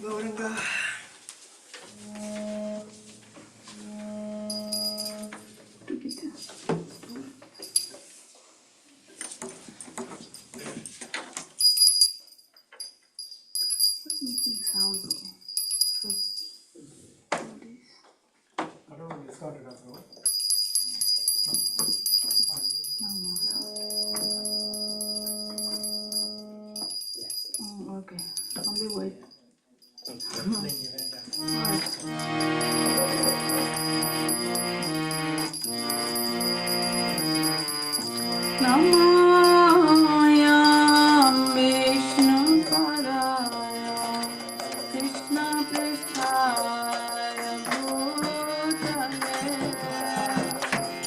Gauranga. Okay, only wait. Namayam Vishnu Padaya Krishna Prasthaya Bhutale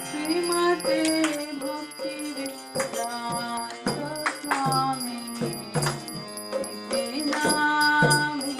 Srimate Bhakti Vedanta Swami Nami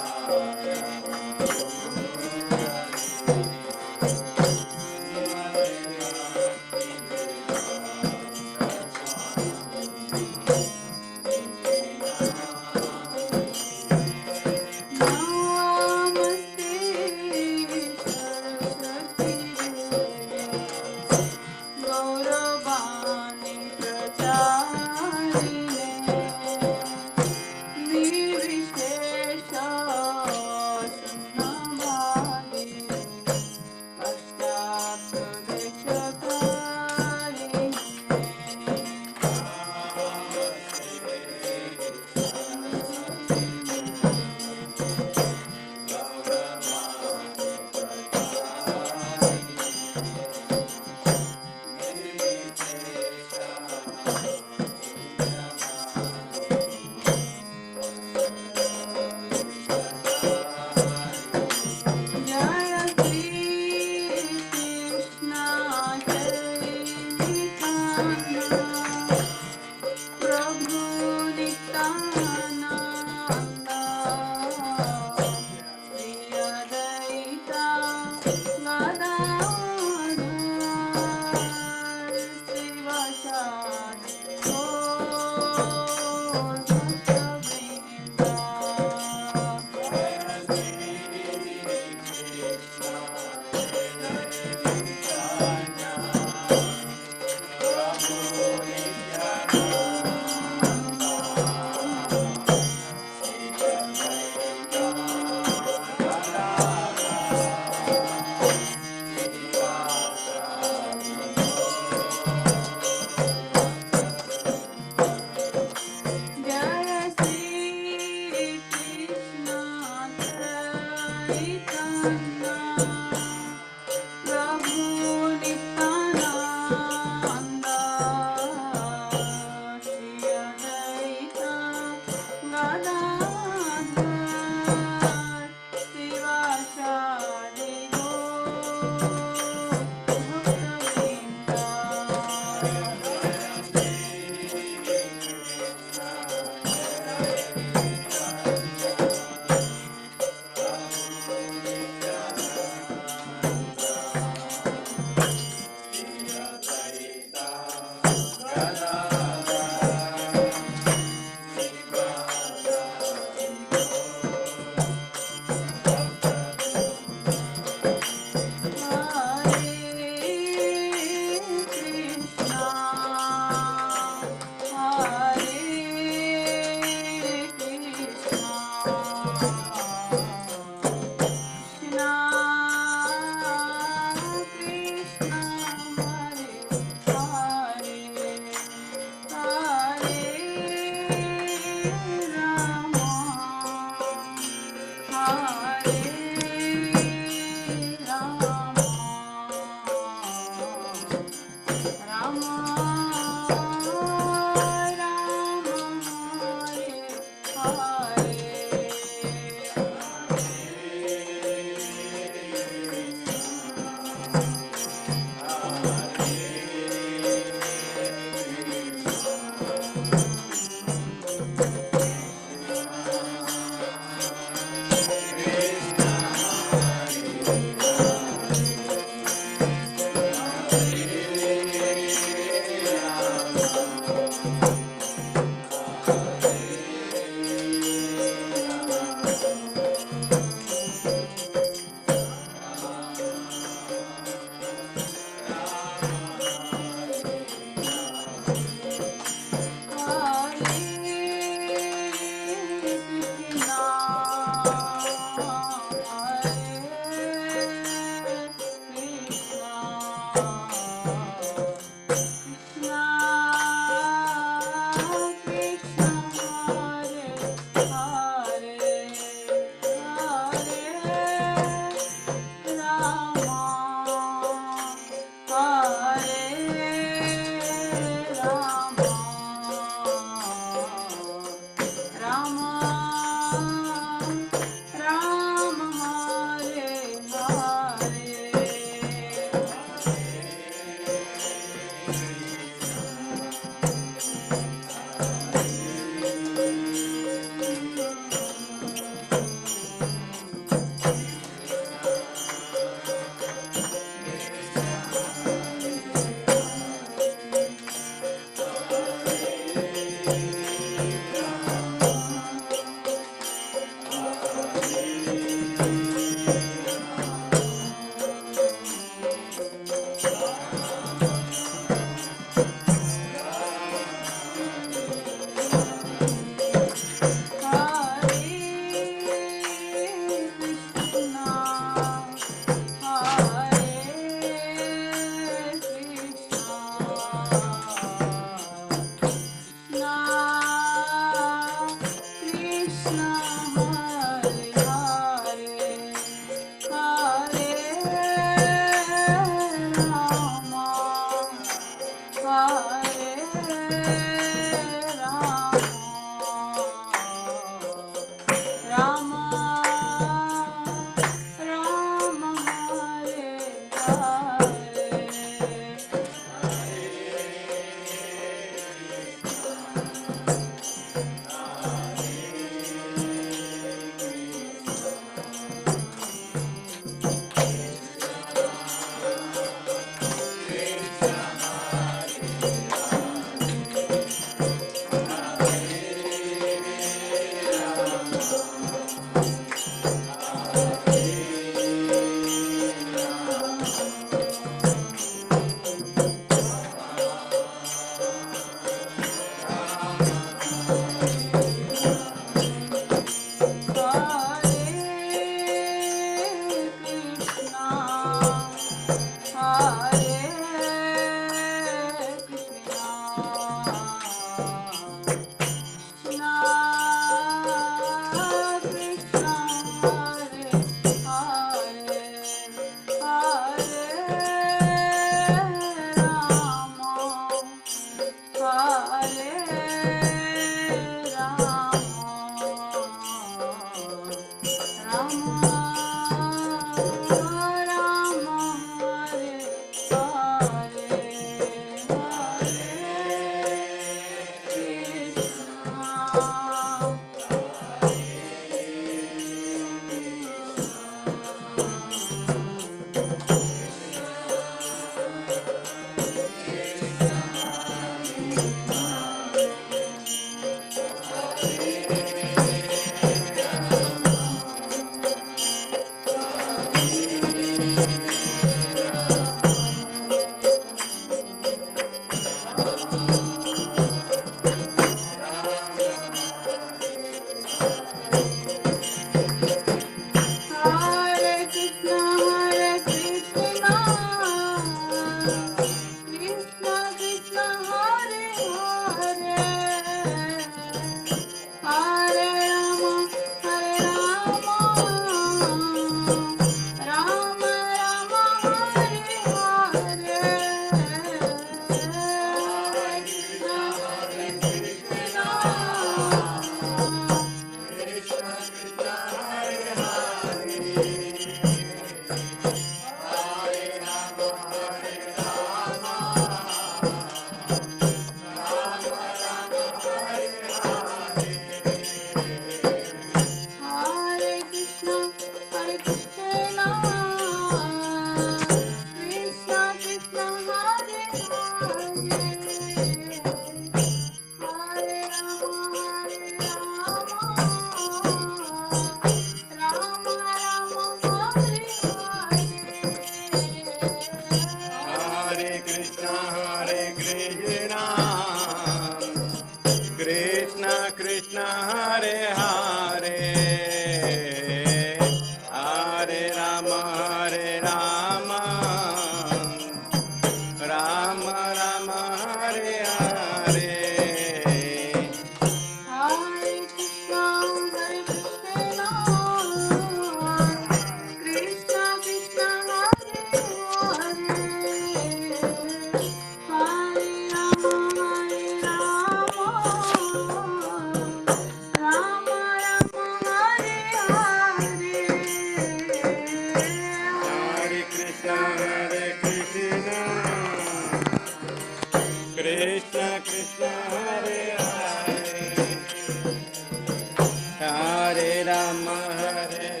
Rama, Hare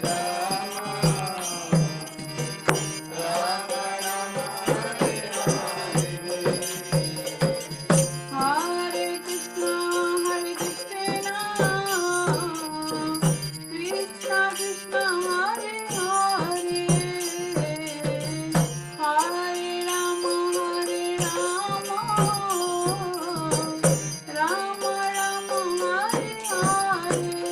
Hare Krishna, Krishna Krishna, Hare Hare, Hare Rama, Rama Rama, Hare Hare.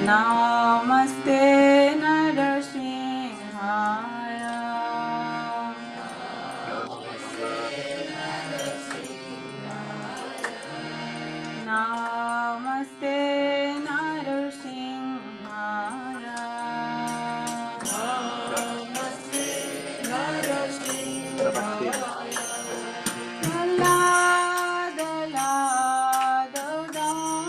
Namaste Narasimhaya. Namaste Narasimhaya. Namaste Narasimhaya. Lada lada dai.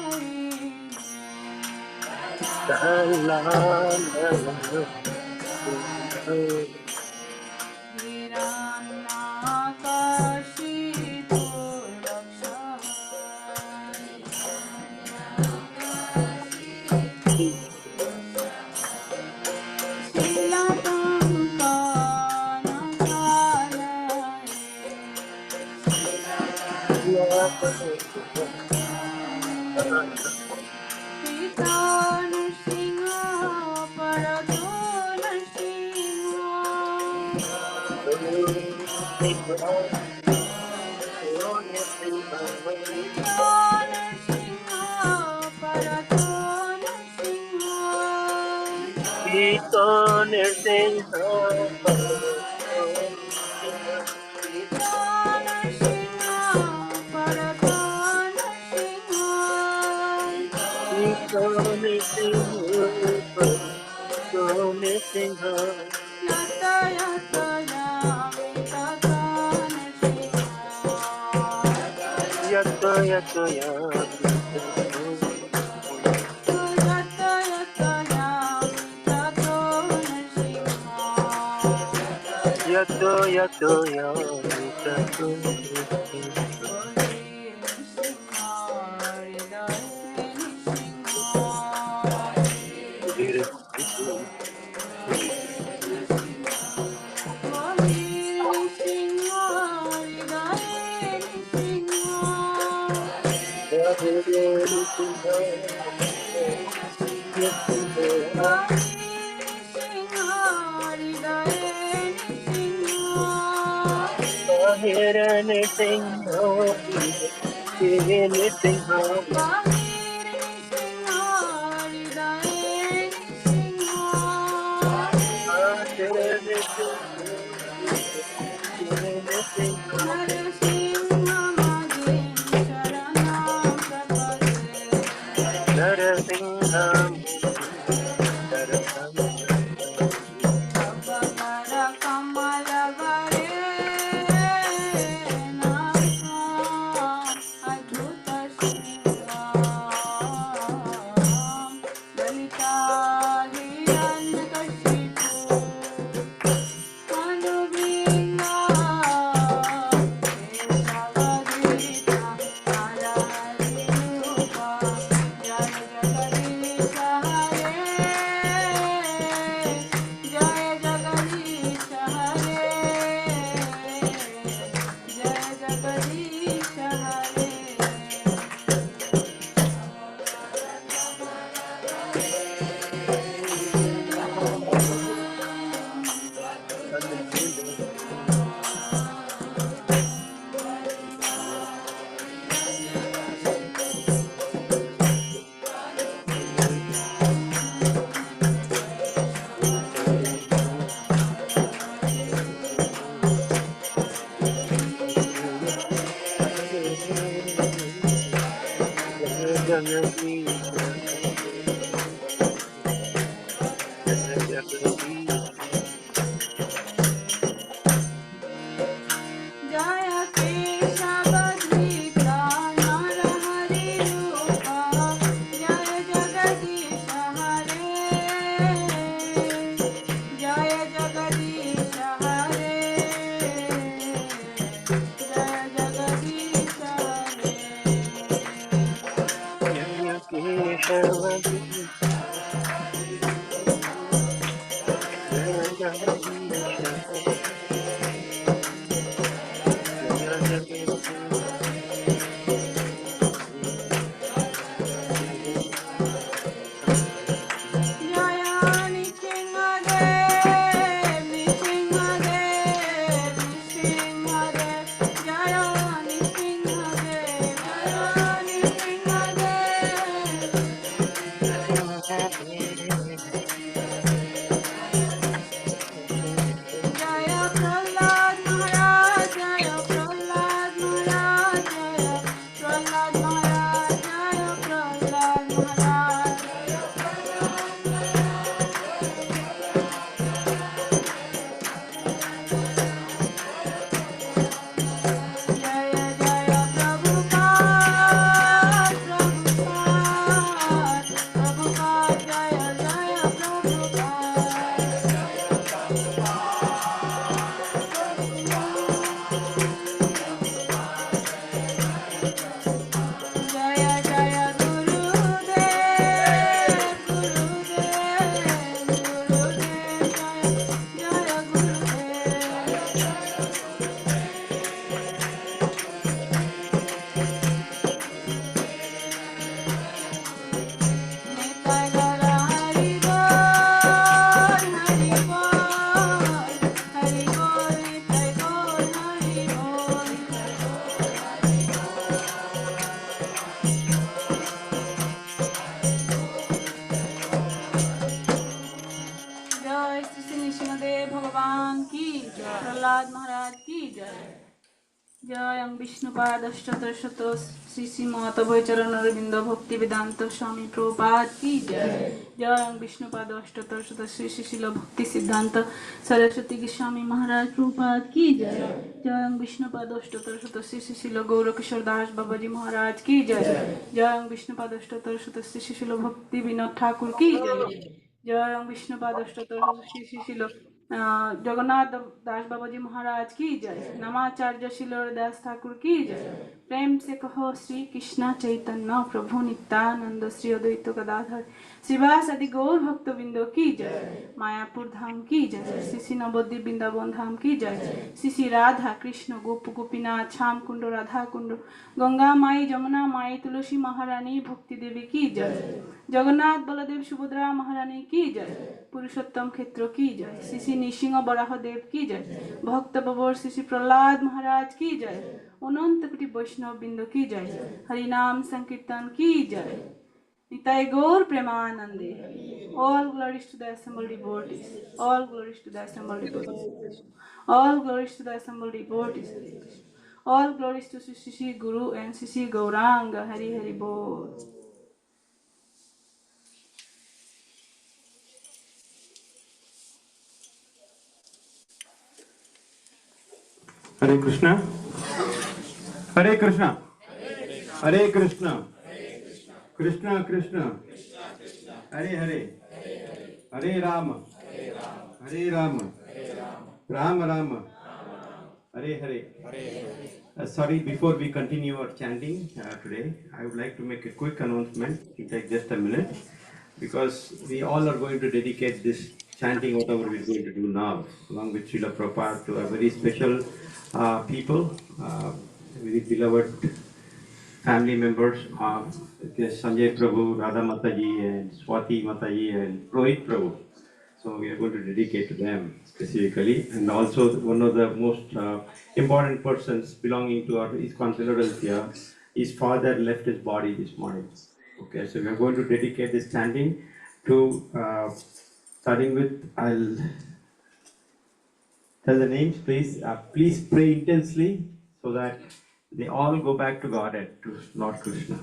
जयं विष्णुपादश्चतुर्शत श्री श्री महातभय चरणरविंद भक्ति वेदांत स्वामी प्रभुपाद की जय। जयं विष्णुपादश्चतुर्शत श्री श्री शिल भक्ति सिद्धांत सरस्वती गोस्वामी महाराज प्रभुपाद की जय। जयं विष्णुपादश्चतुर्शत श्री श्री शिल गौर किशोर दास बाबाजी महाराज की जय। जयं विष्णुपादश्चतुर्शत श्री श्री शिल भक्ति विनोद ठाकुर की जय। जयं विष्णुपादश्चतुर्शत श्री श्री शिल जगन्नाथ दास बाबाजी महाराज की जय। नमाचार्य शिलोर दास ठाकुर की जय। प्रेम से कहो श्री कृष्ण चैतन्य प्रभु नित्यानंद श्री अद्वैत गदाधर श्रीवास आदि गौर भक्त बिंदु की जय। मायापुर धाम की जय। श्री श्री नवद्वीप वृंदावन धाम की जय। श्री श्री राधा कृष्ण गोप गोपीनाथ श्याम कुंड राधा कुंड गंगा माई जमुना माई तुलसी महारानी भक्ति देवी की जय। जगन्नाथ बलदेव सुभद्रा महारानी की जय। पुरुषोत्तम क्षेत्र की जय। श्री श्री नृसिंह बराह देव की जय। भक्त बबोर श्री श्री प्रहलाद महाराज की जय। अनंत कोटि वैष्णव बिंदु की जय। हरिनाम संकीर्तन की जय। निताय गौर प्रेमानंदे। All glories to the assembled devotees. All glories to the assembled devotees. All glories to the assembled devotees. All glories to Sri Sri Guru and Sri Sri Gauranga. Hari Hari Bol. Hare Krishna. Hare Krishna. Hare Krishna. Krishna Krishna. Hare Hare. Hare Rama. Hare Rama. Rama Rama. Hare Hare. Sorry, before we continue our chanting today, I would like to make a quick announcement. It will take just a minute because we all are going to dedicate this chanting, whatever we're going to do now, along with Srila Prabhupada, to a very special people, very beloved family members of Sanjay Prabhu, Radha Mataji, and Swati Mataji, and Rohit Prabhu. So we are going to dedicate to them specifically, and also one of the most important persons belonging to our ISKCON Philadelphia, his father left his body this morning. Okay, so we are going to dedicate this chanting to, starting with, I'll tell the names, please. Please pray intensely so that they all go back to Godhead, to Lord Krishna.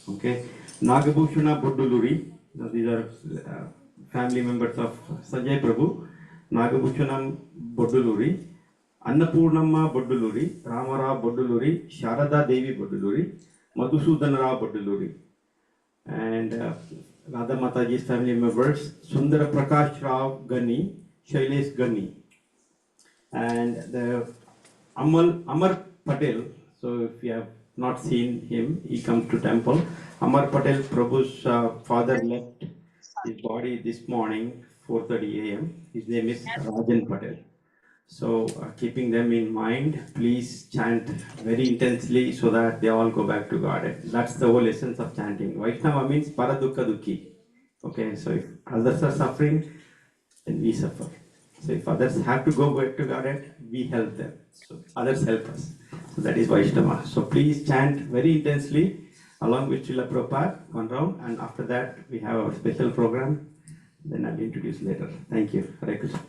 Okay. Nagabhushana Budduluri. These are family members of Sanjay Prabhu. Nagabhushanam Budduluri. Annapurnamma Budduluri. Ramara Budduluri. Sharada Devi Budduluri. Madhusudanara Budduluri. And Radha Mataji's family members. Sundara Prakash Rao Gani. Shailesh Gani. And the Amar Patel, so if you have not seen him, he comes to temple. Amar Patel, Prabhu's father left his body this morning, 4:30 a.m. His name is Rajan Patel. So keeping them in mind, please chant very intensely so that they all go back to God. That's the whole essence of chanting. Vaishnava means Paradukha Dukhi. Okay, so if others are suffering, then we suffer. So if others have to go back to Godhead, we help them. So others help us. So that is Vaishnava. So please chant very intensely along with Srila Prabhupada one round, and after that we have our special program. Then I'll introduce later. Thank you. Hare Krishna.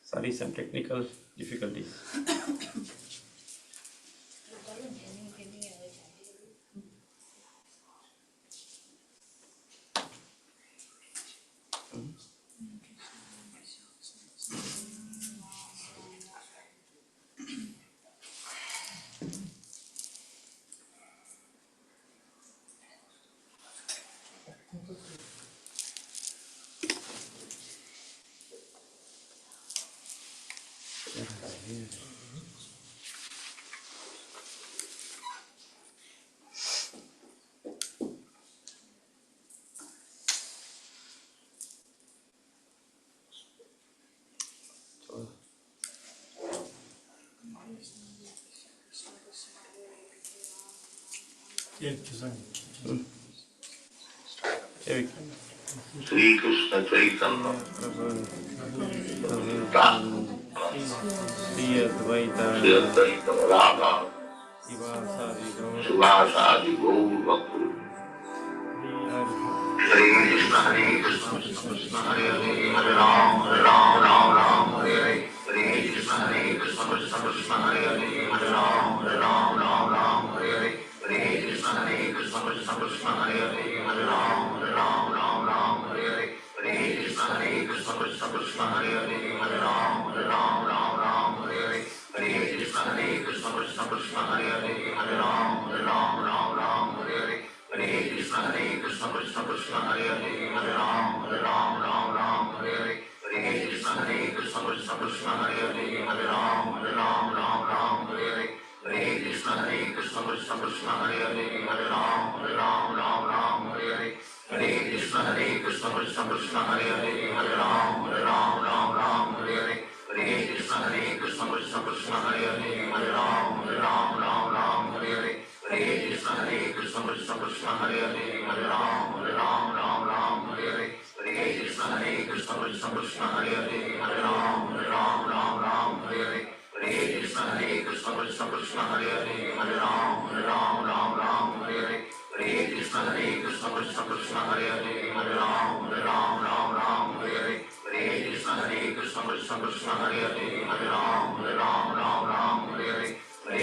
Sorry, some technical difficulties. Sri Krishna Chaitanya Prabhu, Sri Advaita, Advaita Radha Sivasadi Gaura, Sivasadi Gaur Bhakti Hare Krishna Krishna Krishna Hare Hare Hare Ram Ram Ram Hare Hare Hare Krishna Krishna Krishna Hare Hare Hare Ram Ram Hare Hare Hare Krishna Krishna Krishna Hare Hare Hare Ram Ram Hare Hare Hare Krishna Krishna Krishna Hare Hare Hare Ram Ram Hare Hare Hare Krishna Krishna Krishna Hare Hare Hare Ram Ram Hare Hare Hare Krishna Krishna Krishna Hare Hare Hare Ram Hare Hare Hare Krishna Krishna Krishna Hare Hare Hare Ram Hare Hare Hare Krishna Krishna Krishna Hare Hare Hare Ram Hare Hare Hare Krishna Krishna Krishna Hare Hare Hare Ram Hare Hare Hare Krishna Krishna Krishna Hare Hare Hare Ram Hare Hare Hare Krishna Krishna Krishna Hare Hare Hare Ram Hare Hare Hare Krishna Krishna Krishna Hare Hare Hare Ram Hare Hare Hare Krishna Krishna Krishna Hare Hare Hare Ram Hare Hare Hare Krishna Krishna Krishna Hare Hare Hare Ram Hare Hare Hare Krishna Krishna Krishna Hare Hare Hare Ram Hare Hare Hare Krishna Krishna Krishna Hare Hare Hare Ram Hare Hare Hare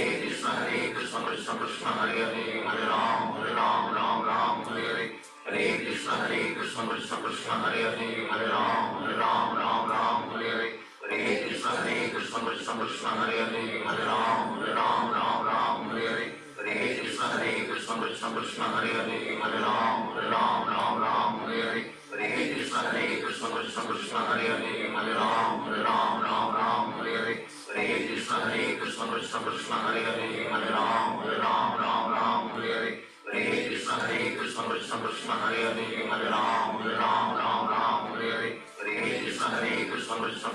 Krishna Krishna Krishna Hare Hare Hare Ram Hare Hare Hare Krishna Krishna Krishna Hare Hare Hare Ram Hare Hare Hare Krishna Krishna Krishna Hare Hare Hare Ram Hare Hare Hare Krishna Krishna Krishna Hare Hare Hare Ram Hare Hare Hare Krishna Krishna Krishna Hare Hare Hare Ram Hare Hare Hare Krishna Krishna Krishna Hare Hare Hare Ram Hare Hare Hare Krishna Krishna Krishna Hare Hare Hare Ram Hare Hare Hare Krishna Krishna Krishna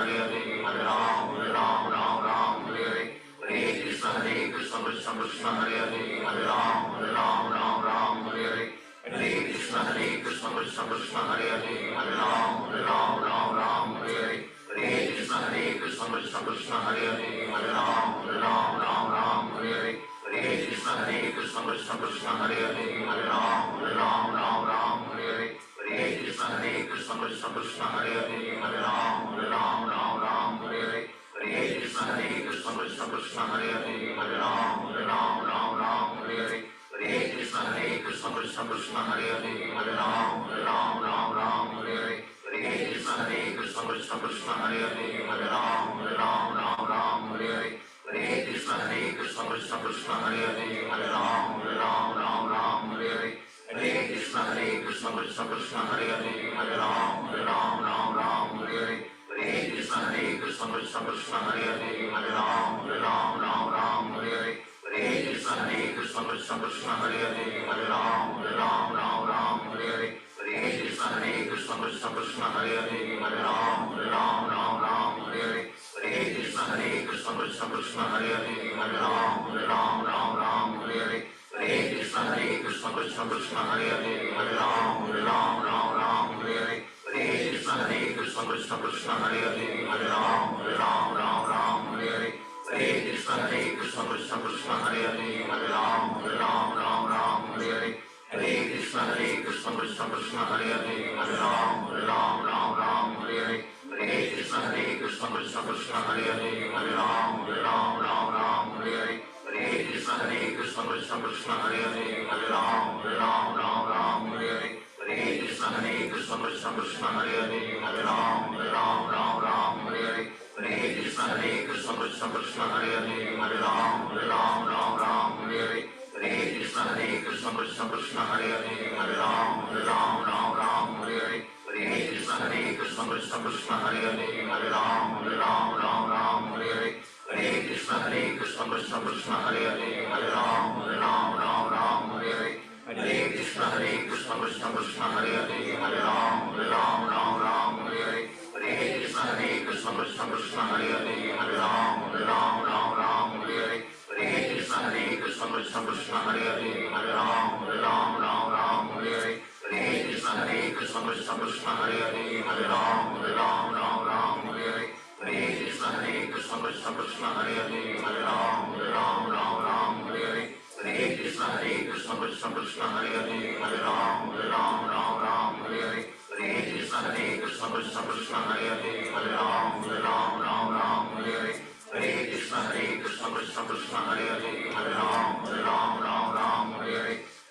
Hare Hare Hare Ram Hare Hare Hare Krishna Krishna Krishna Hare Hare Hare Ram Hare Hare Hare Krishna Krishna Krishna Hare Hare Hare Ram Hare Hare Hare Krishna Krishna Krishna Hare Hare Hare Ram Hare Hare Hare Krishna Krishna Krishna Hare Hare Hare Ram Hare Hare Hare Krishna Krishna Krishna Hare Hare Hare Ram Hare Hare Hare Krishna Krishna Krishna Hare Hare Hare Ram Hare Hare Hare Krishna Krishna Krishna Hare Hare Hare Ram Hare Hare Hare Krishna Krishna Krishna Hare Hare Hare Ram Hare Hare Hare Krishna Krishna Krishna Hare Hare Hare Ram Hare Hare Hare Krishna Krishna Krishna Hare Hare Hare Ram Hare Hare Hare Krishna Krishna Krishna Hare Hare Hare Ram Hare Hare Hare Krishna Krishna Krishna Hare Hare Hare Ram Hare Hare Hare Krishna Krishna Krishna Hare Hare Hare Ram Hare Hare Hare Krishna Krishna Krishna Hare Hare Hare Ram Hare Hare Hare Krishna Krishna Krishna Hare Hare Hare Ram Hare Hare Hare Krishna Krishna Krishna Hare Hare Hare Ram Hare Hare Hare Krishna Krishna Krishna Hare Hare Hare Ram Hare Hare Hare Krishna Krishna Krishna Hare Hare Hare Ram Ram Ram Hare Hare Hare Krishna Krishna Krishna Hare Hare Hare Ram Ram Hare Hare Hare Krishna Krishna Krishna Hare Hare Hare Ram Ram Hare Hare Hare Krishna Krishna Krishna Hare Hare Hare Ram Ram Hare Hare Hare Krishna Krishna Krishna Hare Hare Hare Ram Ram Hare Hare Hare Krishna Krishna Krishna Hare Hare Hare Ram Ram Hare Hare Hare Krishna Krishna Krishna Hare Hare Hare Ram Ram Hare Hare Hare Krishna Krishna Krishna Hare Hare Hare Ram Ram Hare Hare Hare Krishna Krishna Krishna Hare Hare Hare Ram Ram Hare Hare Hare Krishna Krishna Krishna Hare Hare Hare Ram Ram Hare Hare Hare Krishna Krishna Krishna Hare Hare Hare Ram Ram Hare Hare Hare Krishna Krishna Krishna Hare Hare Hare Ram Ram Hare Hare Hare Krishna Krishna Krishna Hare Hare Hare Ram Ram Hare Hare Hare Krishna Krishna Krishna Hare Hare Hare Ram Ram Hare Hare Hare Krishna Krishna Krishna Hare Hare Hare Ram Ram Hare Hare Hare Krishna Krishna Krishna Hare Hare Hare Ram Ram Hare Hare Hare Krishna Krishna Krishna Hare Hare Hare Ram Ram Hare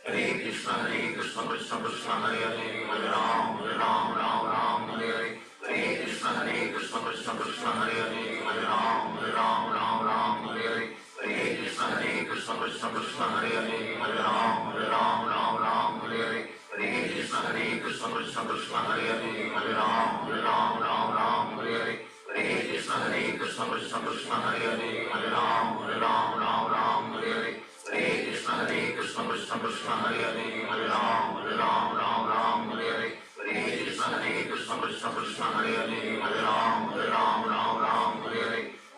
Hare Hare Krishna Krishna Krishna Hare Hare Hare Ram Ram Hare Hare Hare Krishna Krishna Krishna Hare Hare Hare Ram Ram Hare Hare Hare Krishna Krishna Krishna Hare Hare Hare Ram Ram Hare Hare Hare Krishna Krishna Krishna Hare Hare Hare Ram Ram Hare Hare Hare Krishna Krishna Krishna Hare Hare Hare Ram Ram Hare Hare Hare Krishna Krishna Krishna Hare Hare Hare Ram Ram Hare Hare Hare Krishna Krishna Krishna Hare Hare Hare Ram Ram Hare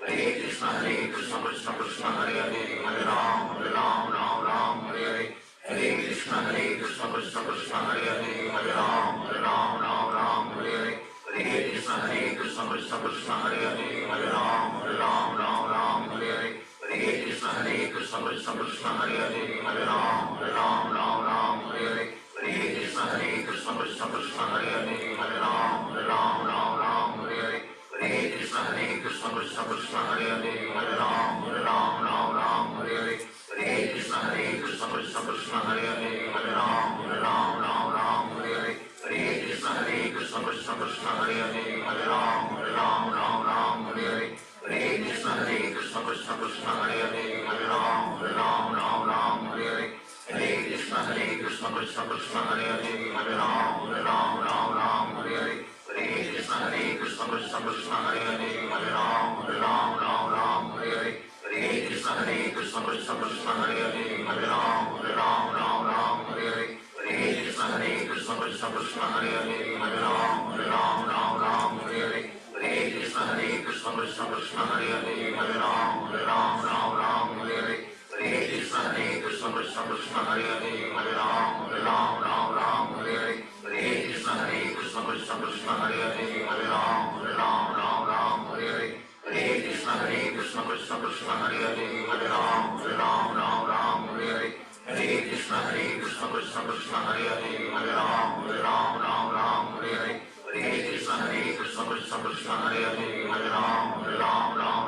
Hare Hare Krishna Krishna Krishna Hare Hare Hare Ram Ram Hare Hare Hare Krishna Krishna Krishna Hare Hare Hare Ram Ram Hare Hare Hare Krishna Krishna Krishna Hare Hare Hare Ram Ram Hare Hare Hare Krishna Krishna Krishna Hare Hare Hare Ram Ram Hare Hare Hare Krishna Krishna Krishna Hare Hare Hare Ram Ram Hare Hare Hare Krishna Krishna Krishna Hare Hare Hare Ram Ram Hare Hare Hare Krishna Krishna Krishna Hare Hare Hare Ram Ram Hare Hare Hare Krishna Krishna Krishna Hare Hare Hare Ram Ram Hare Hare Hare Krishna Krishna Krishna Hare Hare Hare Ram Ram Hare Hare Hare Krishna Krishna Krishna Hare Hare Hare Ram Ram Hare Hare Hare Krishna Krishna Krishna Hare Hare Hare Ram Ram Hare Hare Hare Krishna Krishna Krishna Hare Hare Hare Ram Ram Hare Hare Hare Krishna Krishna Krishna Hare Hare Hare Ram Ram Hare Hare Hare Krishna Krishna Krishna Hare Hare Hare Ram Ram Hare Hare Hare Krishna Krishna Krishna Hare Hare Hare Ram Ram Hare Hare Hare Krishna Krishna Krishna Hare Hare Hare Ram Ram Hare Hare Hare Krishna Krishna Krishna Hare Hare Hare Ram Ram Hare Hare Hare Krishna Krishna Krishna Hare Hare Hare Ram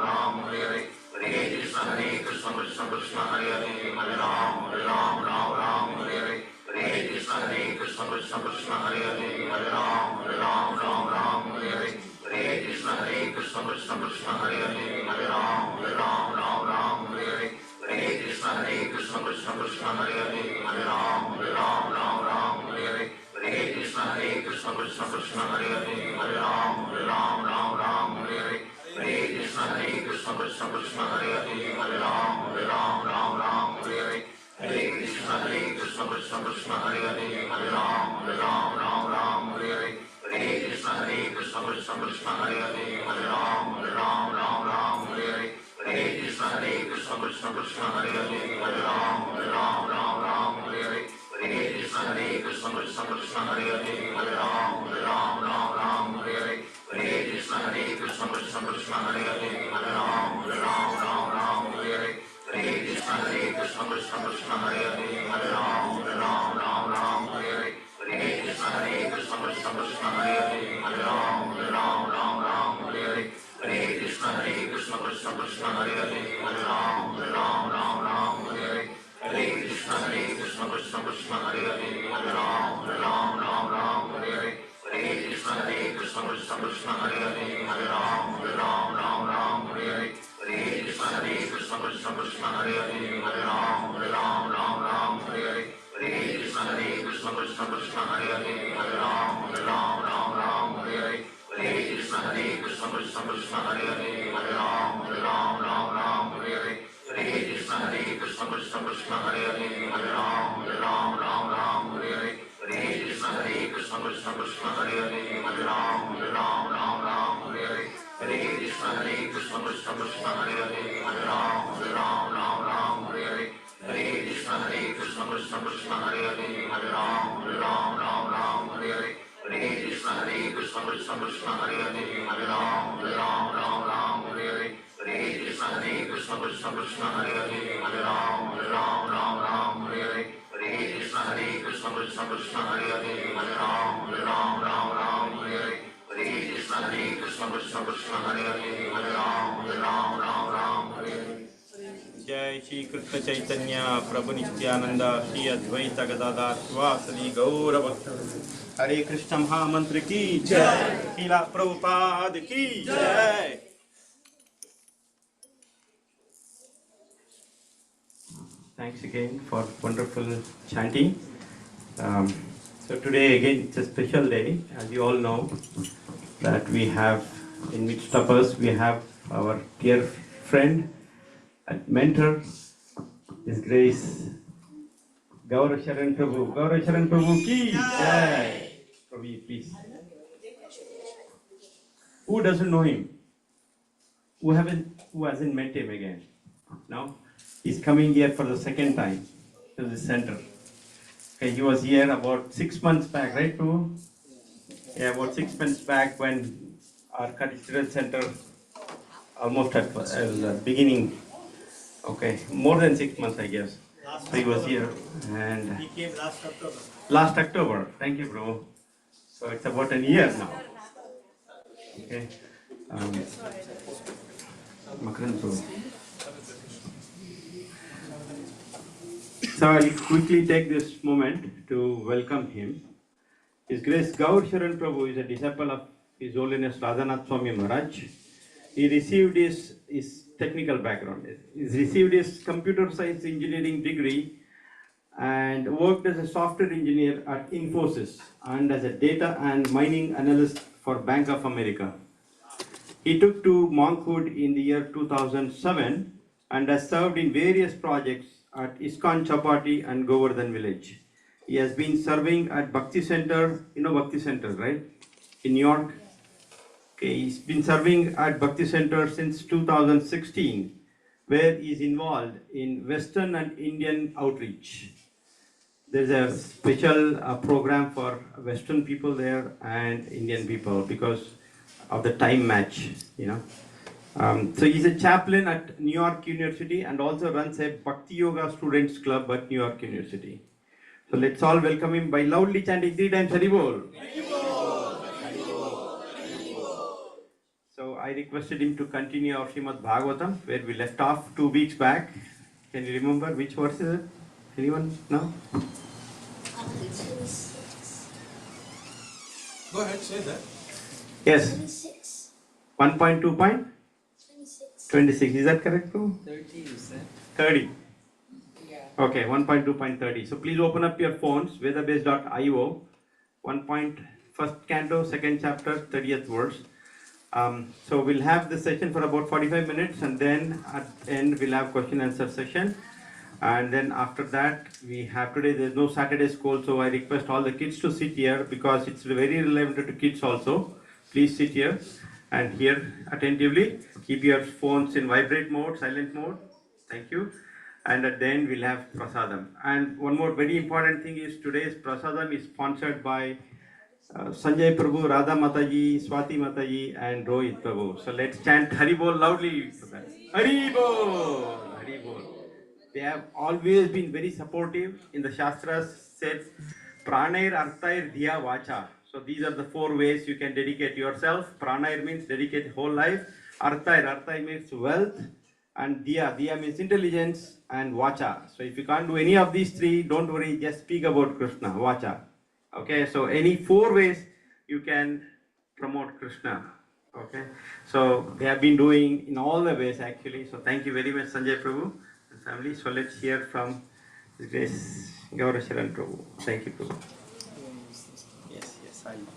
Ram Hare Hare Hare Krishna Krishna Krishna Hare Hare Hare Ram Ram Hare Hare Hare Krishna Krishna Krishna Hare Hare Hare Ram Ram Hare Hare Hare Krishna Krishna Krishna Hare Hare Hare Ram Ram Hare Hare Hare Krishna Krishna Krishna Hare Hare Hare Ram Ram Hare Hare Hare Krishna Krishna Krishna Hare Hare Hare Ram Ram Hare Hare Hare Krishna Krishna Krishna Hare Hare Hare Ram Ram Hare Hare Hare Krishna Krishna Krishna Hare Hare Hare Ram Ram Hare Hare Hare Krishna Krishna Krishna Hare Hare Hare Ram Ram Hare Hare Hare Krishna Krishna Krishna Hare Hare Hare Ram Ram Hare Hare Hare Krishna Krishna Krishna Hare Hare Hare Ram Ram Hare Hare Hare Krishna Krishna Krishna Hare Hare Hare Ram Ram Hare Hare Hare Krishna Krishna Krishna Hare Hare Hare Ram Ram Hare Hare Hare Krishna Krishna Krishna Hare Hare Hare Ram Ram Ram Hare Hare Hare Krishna Krishna Krishna Hare Hare Hare Ram Ram Hare Hare Hare Krishna Krishna Krishna Hare Hare Hare Ram Ram Hare Hare Hare Krishna Krishna Krishna Hare Hare Hare Ram Ram Hare Hare Hare Krishna Krishna Krishna Hare Hare Hare Ram Ram Hare Hare Hare Krishna Krishna Krishna Hare Hare Hare Ram Ram Hare Hare Hare Krishna Krishna Krishna Hare Hare Hare Ram Ram Hare Hare Hare Krishna Krishna Krishna Hare Hare Hare Ram Ram Hare Hare Hare Krishna Krishna Krishna Hare Hare Hare Ram Hare Hare जय श्री कृष्ण चैतन्य प्रभु नित्यानंद श्री अद्वैत गदाधर श्रीवासदि गौर भक्त हरे कृष्ण महामंत्र की जय श्रीला प्रभुपाद की जय. Thanks again for wonderful chanting. So today again it's a special day, as you all know, that we have in midst of us we have our dear friend and mentor, His Grace Gaura Sharan Prabhu. Gaura Sharan Prabhu ki jai. Prabhu, please. Who doesn't know him? Who hasn't met him again? Now he's coming here for the second time to the center. Okay, he was here about 6 months back, right, Prabhu? Yeah, about 6 months back when our cultural center almost at the beginning. Okay, more than 6 months, I guess. So he was here, and He came last October. last October. Thank you, bro. So it's about a year now. Okay. Makaran bro. So I'll quickly take this moment to welcome him. His Grace Gaura Sharan Prabhu is a disciple of His Holiness Radhanath Swami Maharaj. He received his technical background. He received his computer science engineering degree and worked as a software engineer at Infosys and as a data and mining analyst for Bank of America. He took to monkhood in the year 2007 and has served in various projects at ISKCON Chapati and Govardhan village. He has been serving at Bhakti Center, you know Bhakti Center, right? In New York. Okay, he's been serving at Bhakti Center since 2016, where he is involved in Western and Indian outreach. There's a special program for Western people there and Indian people because of the time match, you know. So he's a chaplain at New York University and also runs a Bhakti Yoga Students Club at New York University. So let's all welcome him by loudly chanting 3 times Hari Bol. So I requested him to continue our Srimad Bhagavatam where we left off 2 weeks back. Can you remember which verse is it? Anyone know? Go ahead, say that. Yes. 26. 1.2 point? 26. 26. Is that correct, bro? 30 you said. 30. Yeah. Okay, 1.2.30. So please open up your phones, vedabase.io, 1.1st canto, 2nd chapter, 30th verse. So we'll have this session for about 45 minutes and then at the end we'll have question answer session. And then after that, we have today, there's no Saturday school, so I request all the kids to sit here because it's very relevant to kids also. Please sit here and hear attentively. Keep your phones in vibrate mode, silent mode. Thank you. And at the end, we'll have prasadam. And one more very important thing is today's prasadam is sponsored by Sanjay Prabhu, Radha Mataji, Swati Mataji, and Rohit Prabhu. So let's chant Hari Bol loudly. Hari Bol! Hari Bol! They have always been very supportive. In the Shastras said, Pranair Arthair Dhya Vacha. So these are the 4 ways you can dedicate yourself. Pranair means dedicate whole life. Arthair means wealth. And Dhya means intelligence. And Vacha. So if you can't do any of these 3, don't worry, just speak about Krishna, Vacha. Okay, so any 4 ways you can promote Krishna. Okay, so they have been doing in all the ways actually. So thank you very much, Sanjay Prabhu. Family. So let's hear from His Grace Gaura Sharan Prabhu. Thank you, Prabhu. Yes, I will.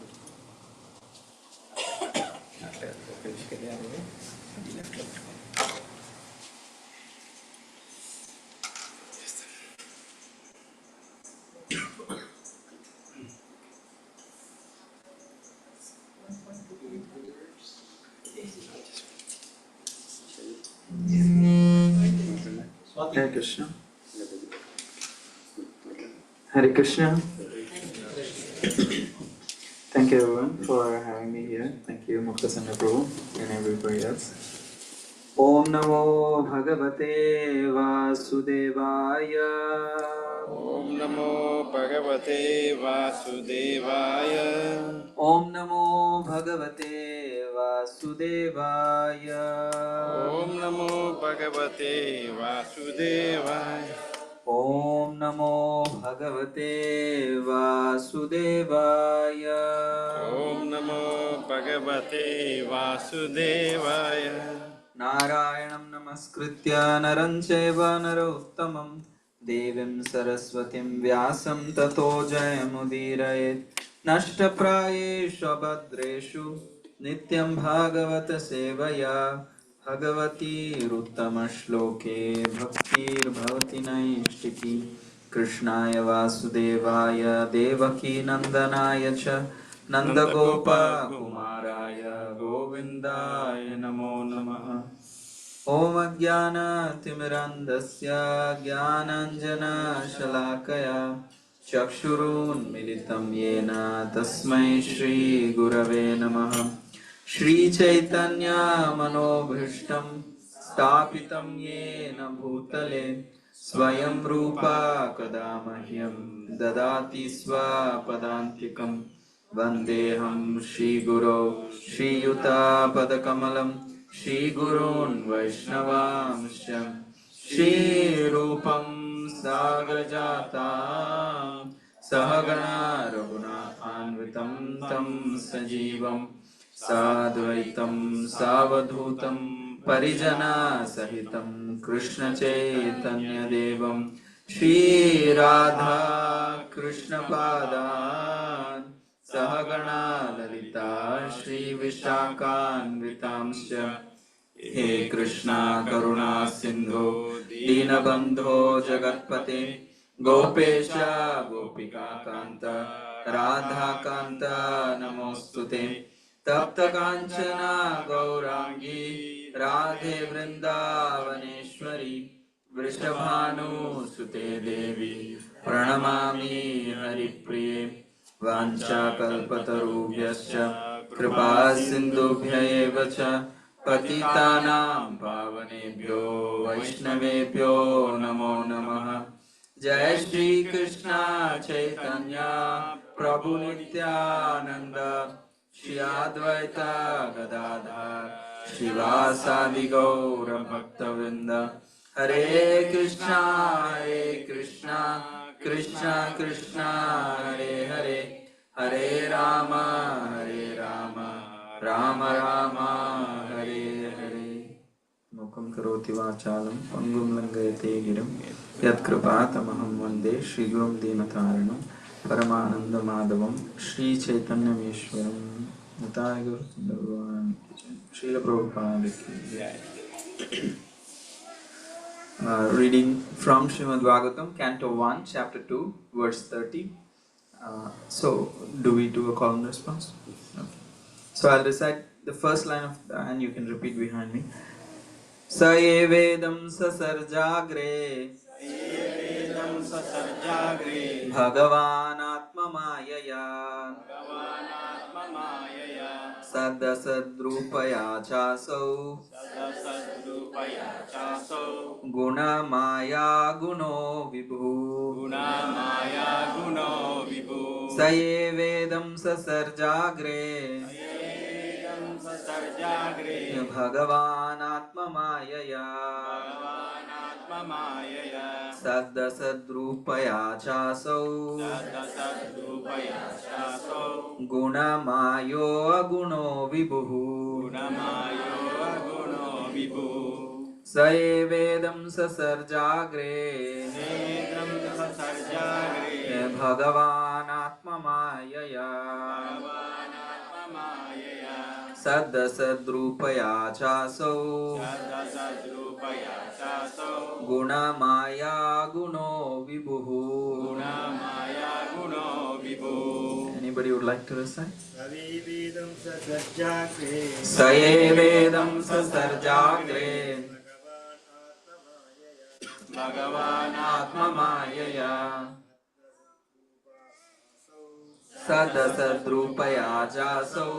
Hare Krishna. Hare Krishna. Thank you everyone for having me here. Thank you Muktasanga Prabhu and everybody else. Om Namo Bhagavate Vasudevaya. Om Namo Bhagavate Vasudevaya. Om Namo Bhagavate Vasudevaya. Om Namo Bhagavate Vasudevaya. Om Namo Bhagavate Vasudevaya. Om Namo Bhagavate Vasudevaya. Narayanam Namaskritya Naram Chaiva Narottamam Devim Saraswatim Vyasam Tato Jayamudiraye Nashtaprayeshu Abhadreshu Nityam Bhagavata Sevaya Bhagavati Ruttama Shloke Bhaktir Bhavati Naishtiki Krishnaya Vasudevaya Devaki Nandanaya Cha Nandagopa Kumaraya Govindaya Namo Namaha Om Ajnana Timirandasya Jnananjana Shalakaya Chakshurun Militam Yena Tasmai Shri Gurave Namaha Shri Chaitanya Manobhishtam Stapitam Yena Bhutale Swayam Rupa Kadamahyam Dadati Swapadantikam Vandeham Shri Guru Shri Yuta Padakamalam Shri Gurun Vaishnavamsya Shri Rupam Sagrajata Sahagana Raghunathanvitam Tam Sajivam Sadvaitam Savadhutam Parijana Sahitam Krishna Chaitanya Devam Shri Radha Krishna Padan Sahagana Lalita Shri Vishakhanvitamsya He Krishna Karuna Sindhu Dinabandho Jagatpate Gopesha Gopika Kanta Radha Kanta Namostute Tapta Kanchana Gaurangi Radhe Vrindavaneshwari Vrishabhanu Sute Devi Pranamami Haripriye Vancha Kalpatarubhyascha Kripa Sindhubhya eva cha Patitanam Pavanebhyo Vaishnavebhyo Namo Namaha Jai Shri Krishna Chaitanya Prabhu Nityananda Shri Advaita Gadadhar Shivasadi Gaura Bhaktavinda Hare Krishna Krishna Krishna Hare Hare Hare Rama Rama Rama Hare Hare Mukam karoti vachalam pangum langayate giram Yat kripatamaham vande Shri Gurum Dinataranam Paramananda Madhavam Shri Chaitanya Meshwaram Nitai Gaur Bhagavan Srila Prabhupada ki jai. Reading from Srimad Bhagavatam, Canto 1, Chapter 2, verse 30. So, do we do a call and response? Okay. So, I'll recite the first line of and you can repeat behind me. Sa ye vedam sasarjagre Bhagavan Atma Mayaya Saddasadrupaya Chasau Guna Maya Guno Vibhu Saye Vedam Sasarjagre Bhagavan Atma Mayaya Saddasadrupaya Chasau Guna Mayo Aguno Vibhu Saye Vedam Sasarjagre Bhagavan Atma Mayaya सद्दसद्रूपया चासौ Sadasarupaya Saso गुणमाया गुणो विभुः. Gunamaya Guno Vibhu. Anybody would like to recite? Savivedam Sajajagre स एवेदं ससर्जाग्रे भगवानात्ममायया सदसद्रूपया चासौ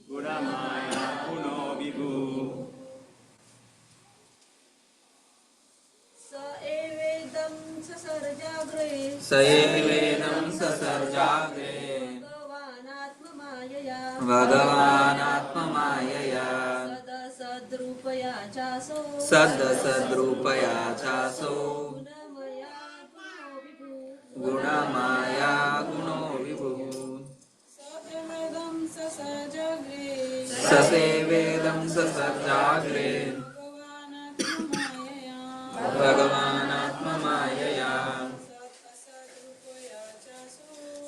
Gunamaya Guno Vibhu. स एवेदं ससर्जाग्रे भगवानात्ममायया सदसद्रूपया चासौ गुणमाया गुणो विभुः ससेवेदं ससर्जाग्रे भगवानात्ममायया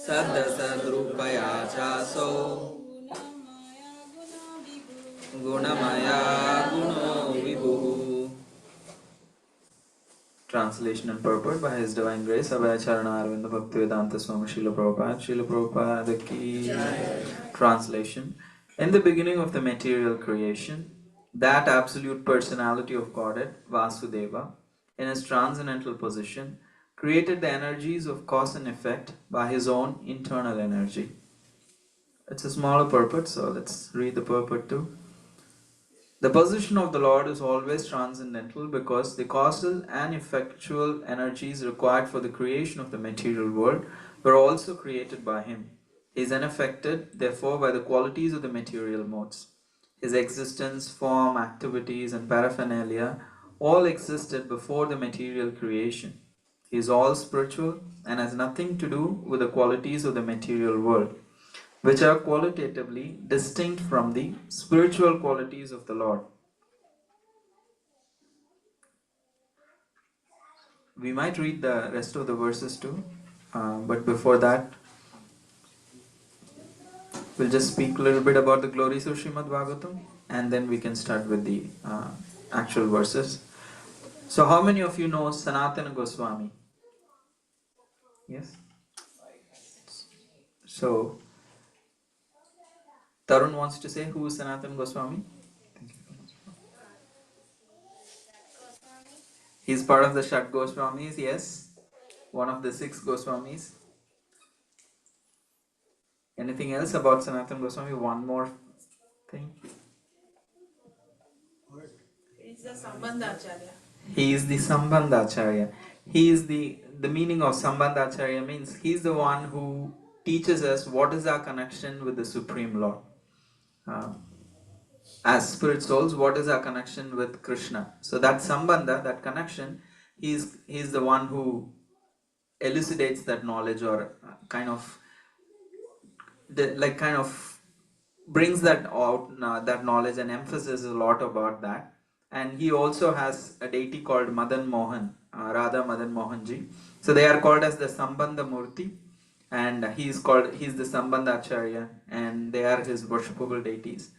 सदसद्रूपया चासौ गुणमया गुणो विभुः. Translation and purport by His Divine Grace Abhay Charana Arvinda Bhaktivedanta Swami Srila Prabhupada. Srila Prabhupada ki. Translation. In the beginning of the material creation, that absolute personality of Godhead, Vasudeva, in his transcendental position, created the energies of cause and effect by his own internal energy. It's a smaller purport, so let's read the purport too. The position of the Lord is always transcendental because the causal and effectual energies required for the creation of the material world were also created by Him. He is unaffected, therefore, by the qualities of the material modes. His existence, form, activities, and paraphernalia all existed before the material creation. He is all spiritual and has nothing to do with the qualities of the material world, which are qualitatively distinct from the spiritual qualities of the Lord. We might read the rest of the verses too, but before that, we'll just speak a little bit about the glories of Srimad Bhagavatam, and then we can start with the actual verses. So, how many of you know Sanatana Goswami? Yes? So, Tarun wants to say who is Sanatana Goswami? He's part of the Shat Goswamis, yes. One of the 6 Goswamis. Anything else about Sanatana Goswami? One more thing. He's the Sambandhacharya. He is the Sambandhacharya. He is the meaning of Sambandhacharya means he's the one who teaches us what is our connection with the Supreme Lord. As spirit souls, what is our connection with Krishna? So that Sambandha, that connection, he's the one who elucidates that knowledge, or kind of brings that out, that knowledge, and emphasizes a lot about that. And he also has a deity called Madan Mohan, Radha Madan Mohanji. So they are called as the Sambandha Murti, and he's the Sambandhacharya, and they are his worshipable deities.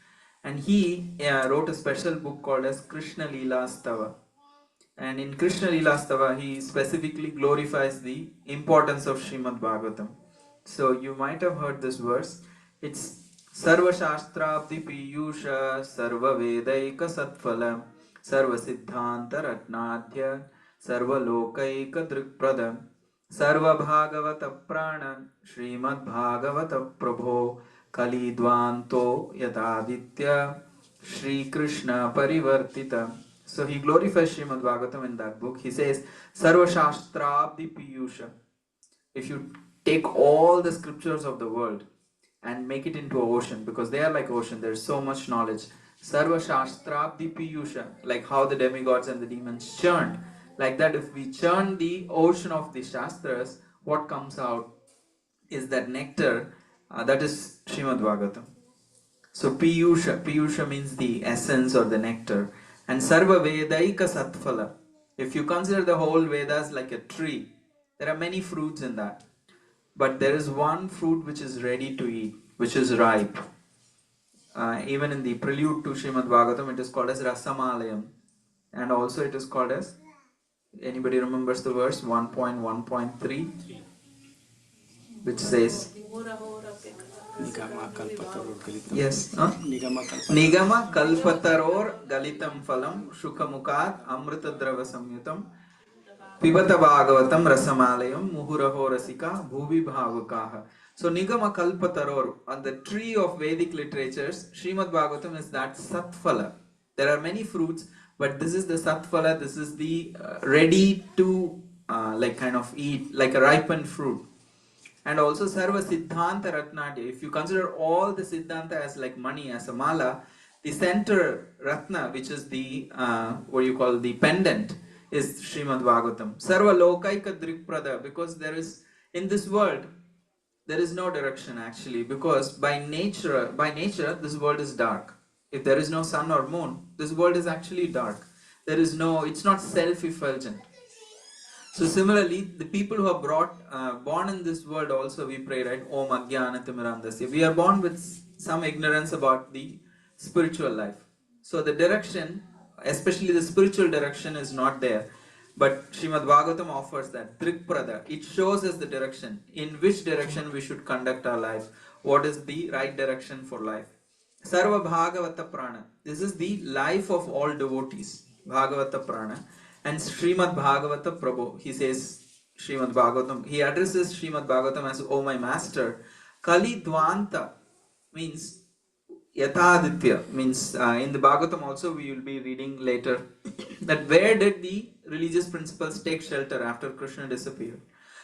And he wrote a special book called as Krishna Leela Stava. And in Krishna Leela Stava, he specifically glorifies the importance of Srimad Bhagavatam. So you might have heard this verse. It's Sarva Shastrabdi Piyusha Sarva Vedaika Satphala Sarva Siddhanta Ratnadhya Sarva Lokaika Drikprada Sarva Bhagavata Prana Srimad Bhagavata Prabho Kali Dvanto Yadaditya Shri Krishna Parivartita. So he glorifies Srimad Bhagavatam in that book. He says Sarva Shastrabdi Piyusha. If you take all the scriptures of the world and make it into an ocean, because they are like ocean, there's so much knowledge. Sarva Shastrabdi Piyusha, like how the demigods and the demons churned. Like that, if we churn the ocean of the Shastras, what comes out is that nectar, that is Srimad Bhagavatam. So Piyusha means the essence or the nectar. And Sarva Vedaika Satphala. If you consider the whole Vedas like a tree, there are many fruits in that. But there is one fruit which is ready to eat, which is ripe. Even in the prelude to Srimad Bhagavatam, it is called as Rasamalayam. And also it is called as, anybody remembers the verse 1.1.3, which says, yes, huh? Nigama kalpataror galitam phalam shukamukat amrita drava samyutam pibata bhagavatam rasamalayam muhuraho rasika bhuvi bhavakaha. So Nigama kalpataror, on the tree of Vedic literatures, Srimad Bhagavatam is that satphala. There are many fruits, but this is the satphala, this is the ready to like kind of eat, like a ripened fruit. And also Sarva Siddhanta Ratnadya. If you consider all the Siddhanta as like money, as a mala, the center Ratna, which is the what you call the pendant, is Srimad Bhagavatam. Sarva Lokaika Drikprada, because there is in this world there is no direction actually, because by nature this world is dark. If there is no sun or moon, this world is actually dark. There is no, it's not self-effulgent. So similarly, the people who are born in this world also, we pray, right? Om Ajnanatimirandasya. We are born with some ignorance about the spiritual life. So the direction, especially the spiritual direction, is not there. But Srimad Bhagavatam offers that Trikprada. It shows us the direction, in which direction we should conduct our life. What is the right direction for life? Sarva Bhagavata Prana. This is the life of all devotees. Bhagavata Prana. And Srimad Bhagavata Prabhu, he says Srimad Bhagavatam, he addresses Srimad Bhagavatam as, "Oh my master." Kali Dvanta means Yataditya, means in the Bhagavatam also we will be reading later that where did the religious principles take shelter after Krishna disappeared.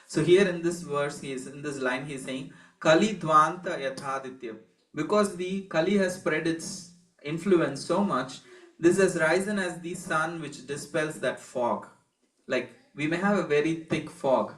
So here in this verse, in this line he is saying Kali Dvanta Yataditya, because the Kali has spread its influence so much. This has risen as the sun which dispels that fog. Like we may have a very thick fog,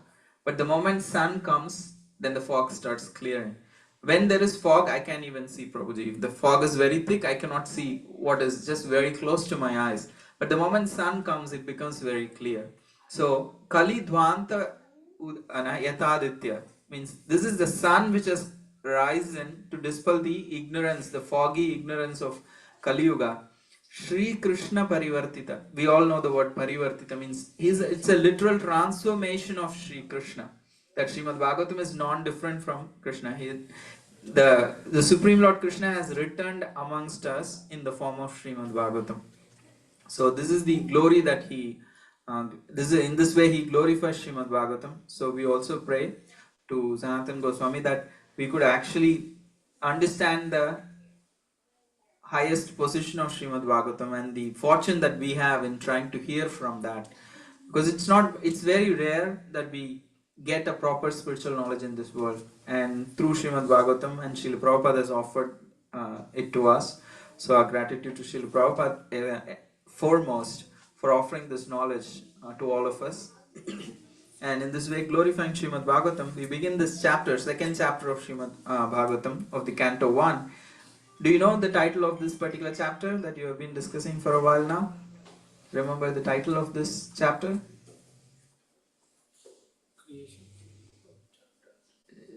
but the moment sun comes, then the fog starts clearing. When there is fog, I can't even see Prabhuji. If the fog is very thick, I cannot see what is just very close to my eyes. But the moment sun comes, it becomes very clear. So Kali Dvanta Yataditya means this is the sun which has risen to dispel the ignorance, the foggy ignorance of Kali Yuga. Sri Krishna Parivartita. We all know the word Parivartita means it's a literal transformation of Sri Krishna. That Srimad Bhagavatam is non-different from Krishna. The Supreme Lord Krishna has returned amongst us in the form of Srimad Bhagavatam. So this is the glory that he, in this way he glorifies Srimad Bhagavatam. So we also pray to Sanatana Goswami that we could actually understand the highest position of Srimad Bhagavatam and the fortune that we have in trying to hear from that, because it's very rare that we get a proper spiritual knowledge in this world, and through Srimad Bhagavatam and Srila Prabhupada has offered it to us. So our gratitude to Srila Prabhupada foremost for offering this knowledge to all of us. And in this way, glorifying Srimad Bhagavatam, we begin this chapter, second chapter of Srimad Bhagavatam of the Canto 1. Do you know the title of this particular chapter that you have been discussing for a while now? Remember the title of this chapter?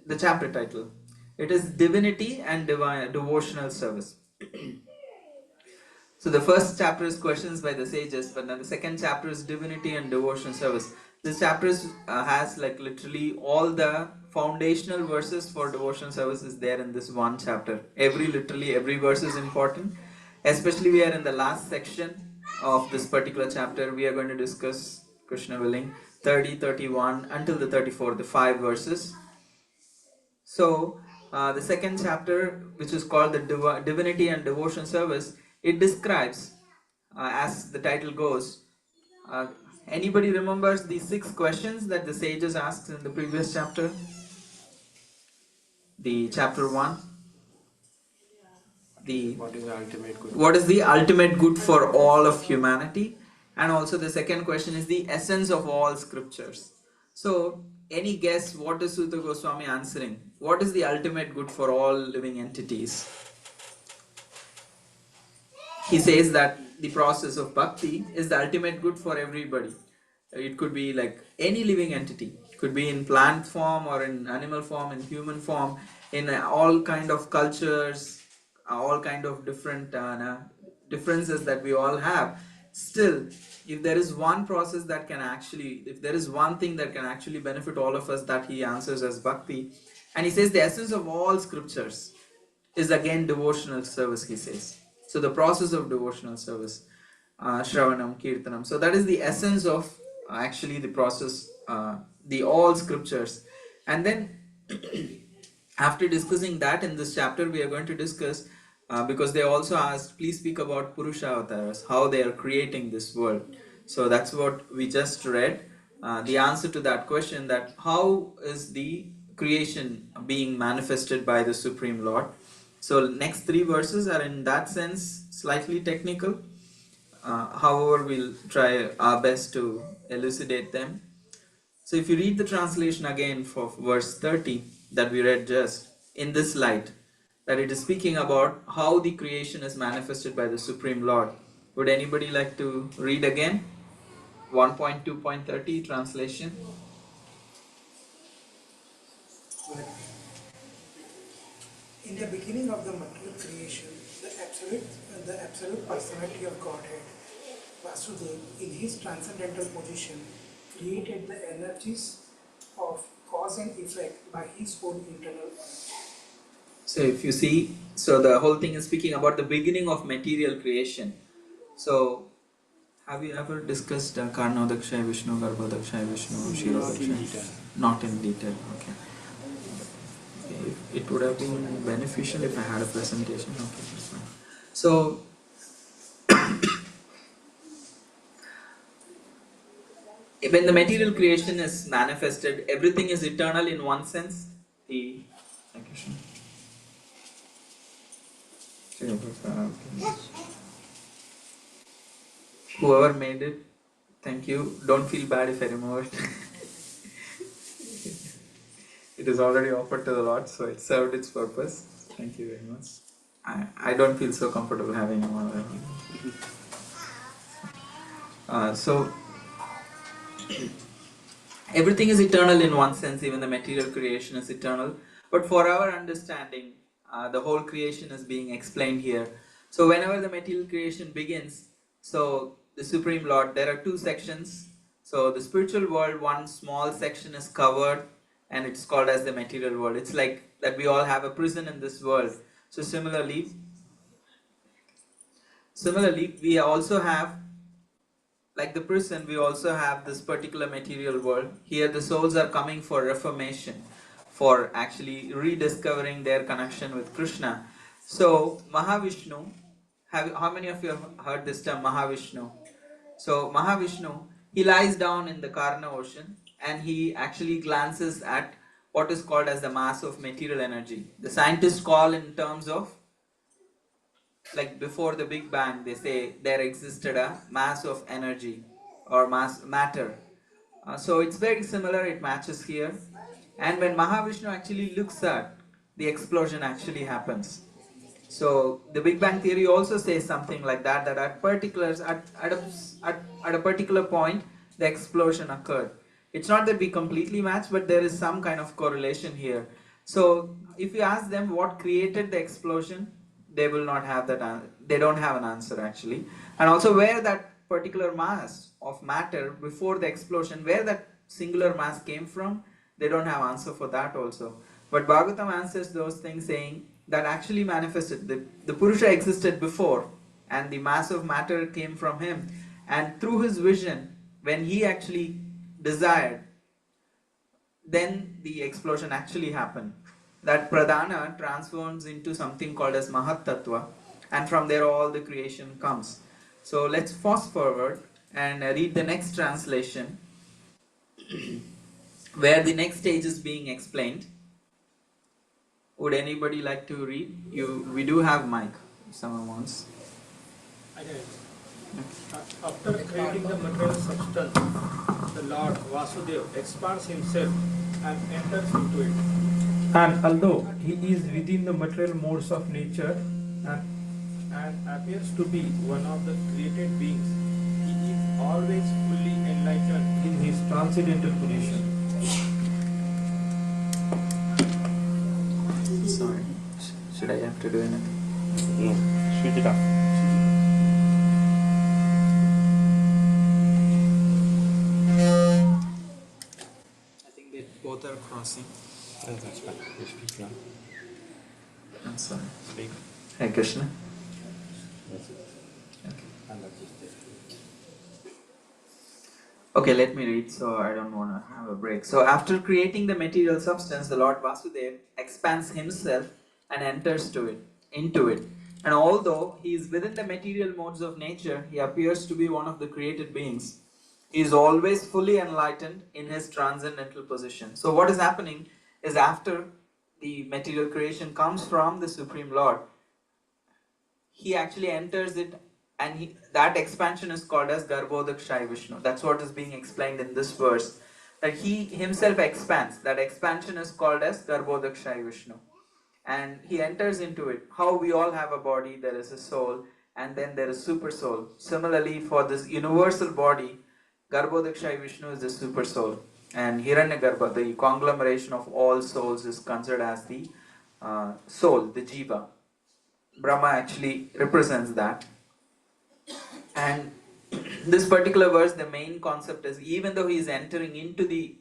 The chapter title. It is Divinity and Devotional Service. So the first chapter is questions by the sages, but then the second chapter is Divinity and Devotional Service. This chapter has like literally all the foundational verses for devotional service is there in this one chapter. Literally every verse is important. Especially we are in the last section of this particular chapter. We are going to discuss, Krishna willing, 30, 31 until the 34, the 5 verses. So the second chapter, which is called the Divinity and Devotion Service, it describes, as the title goes, anybody remembers the 6 questions that the sages asked in the previous chapter? The chapter 1. What is the ultimate good for all of humanity? And also the second question is the essence of all scriptures. So any guess what is Sutta Goswami answering? What is the ultimate good for all living entities? He says that the process of bhakti is the ultimate good for everybody. It could be like any living entity. Could be in plant form or in animal form, in human form, in all kind of cultures, all kind of different differences that we all have. Still, if there is one process that can actually, if there is one thing that can actually benefit all of us, that he answers as bhakti. And he says the essence of all scriptures is again devotional service, he says. So the process of devotional service, Shravanam, Kirtanam. So that is the essence of actually the process, the all scriptures. And then after discussing that in this chapter, we are going to discuss, because they also asked, please speak about Purusha avatars, how they are creating this world. So that's what we just read. The answer to that question, that how is the creation being manifested by the Supreme Lord. So next 3 verses are in that sense slightly technical. However, we'll try our best to elucidate them. So if you read the translation again for verse 30 that we read just, in this light, that it is speaking about how the creation is manifested by the Supreme Lord. Would anybody like to read again? 1.2.30 translation. In the beginning of the material creation, the absolute personality of Godhead, Vasudeva, in his transcendental position, created the energies of cause and effect by his own internal energy. So if you see, so the whole thing is speaking about the beginning of material creation. So have you ever discussed Karnodakshaya Vishnu, Garbhodakshaya Vishnu, Shirodakshaya? Not in detail, okay. It would have been beneficial if I had a presentation. Okay, that's fine. So when the material creation is manifested, everything is eternal in one sense. Whoever made it, thank you. Don't feel bad if I remove it. It is already offered to the Lord, so it served its purpose. Thank you very much. I don't feel so comfortable having him on. So everything is eternal in one sense, even the material creation is eternal. But for our understanding, the whole creation is being explained here. So whenever the material creation begins, so the Supreme Lord, there are 2 sections. So the spiritual world, one small section is covered, and it's called as the material world. It's like that we all have a prison in this world. So similarly, we also have, like the prison, we also have this particular material world. Here the souls are coming for reformation, for actually rediscovering their connection with Krishna. So Mahavishnu, how many of you have heard this term Mahavishnu? So Mahavishnu, he lies down in the Karna ocean and he actually glances at what is called as the mass of material energy. The scientists call in terms of, like before the Big Bang, they say there existed a mass of energy or matter. So it's very similar, it matches here. And when Mahavishnu actually looks at, the explosion actually happens. So the Big Bang theory also says something like that, that at a particular point, the explosion occurred. It's not that we completely match, but there is some kind of correlation here. So if you ask them what created the explosion, they will not have that, they don't have an answer actually. And also where that particular mass of matter before the explosion, where that singular mass came from, they don't have answer for that also. But Bhagavatam answers those things saying that actually manifested, the Purusha existed before and the mass of matter came from him. And through his vision, when he actually desired, then the explosion actually happened. That Pradhana transforms into something called as Mahat Tattva, and from there all the creation comes. So let's fast forward and read the next translation where the next stage is being explained. Would anybody like to read? We do have mic if someone wants. After creating the material substance, the Lord Vasudeva expands himself and enters into it. And although he is within the material modes of nature and appears to be one of the created beings, he is always fully enlightened in his transcendental position. Should I have to do anything? No, switch it off. I think they both are crossing. No, that's fine. You speak now. I'm sorry. Speak. Hare Krishna. That's it. Okay. And that's just it. Okay, let me read so I don't want to have a break. So, after creating the material substance, the Lord Vasudeva expands himself and enters into it. And although he is within the material modes of nature, he appears to be one of the created beings. He is always fully enlightened in his transcendental position. So, what is happening is after the material creation comes from the Supreme Lord, he actually enters it, and that expansion is called as Garbhodakshai Vishnu. That's what is being explained in this verse. That he himself expands. That expansion is called as Garbhodakshai Vishnu. And he enters into it. How we all have a body, there is a soul, and then there is super soul. Similarly, for this universal body, Garbhodakshai Vishnu is the super soul. And Hiranyagarbha, the conglomeration of all souls, is considered as the soul, the jiva. Brahma actually represents that. And this particular verse, the main concept is, even though he is entering into the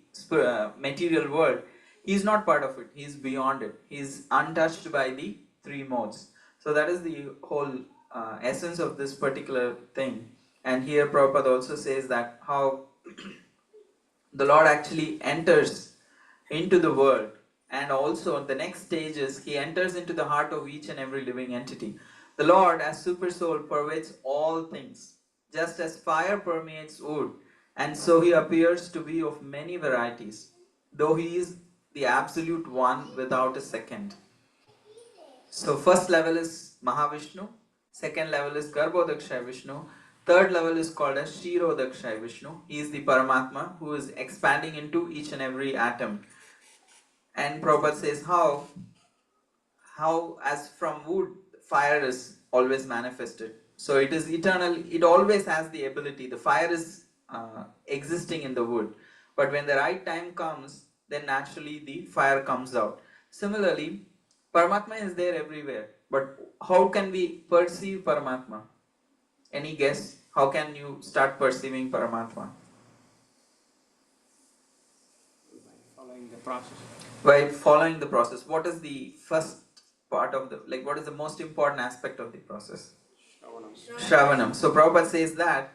material world, he is not part of it. He is beyond it. He is untouched by the three modes. So that is the whole essence of this particular thing. And here Prabhupada also says that how the Lord actually enters into the world, and also the next stage is he enters into the heart of each and every living entity. The Lord as super soul pervades all things, just as fire permeates wood, and so he appears to be of many varieties, though he is the absolute one without a second. So first level is Mahavishnu, second level is Garbhodakshai Vishnu, third level is called as Shirodakshai Vishnu. He is the Paramatma who is expanding into each and every atom. And Prabhupada says how as from wood fire is always manifested. So it is eternal, it always has the ability, the fire is existing in the wood. But when the right time comes, then naturally the fire comes out. Similarly, Paramatma is there everywhere. But how can we perceive Paramatma? Any guess? How can you start perceiving Paramatma? Following the process. By following the process. What is the first part of the, what is the most important aspect of the process? Shravanam. So Prabhupada says that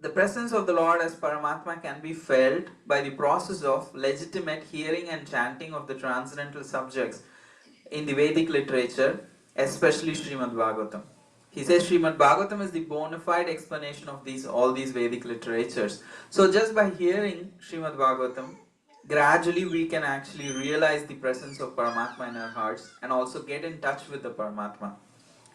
the presence of the Lord as Paramatma can be felt by the process of legitimate hearing and chanting of the transcendental subjects in the Vedic literature, especially Srimad Bhagavatam. He says Srimad Bhagavatam is the bona fide explanation of all these Vedic literatures. So just by hearing Srimad Bhagavatam, gradually we can actually realize the presence of Paramatma in our hearts and also get in touch with the Paramatma.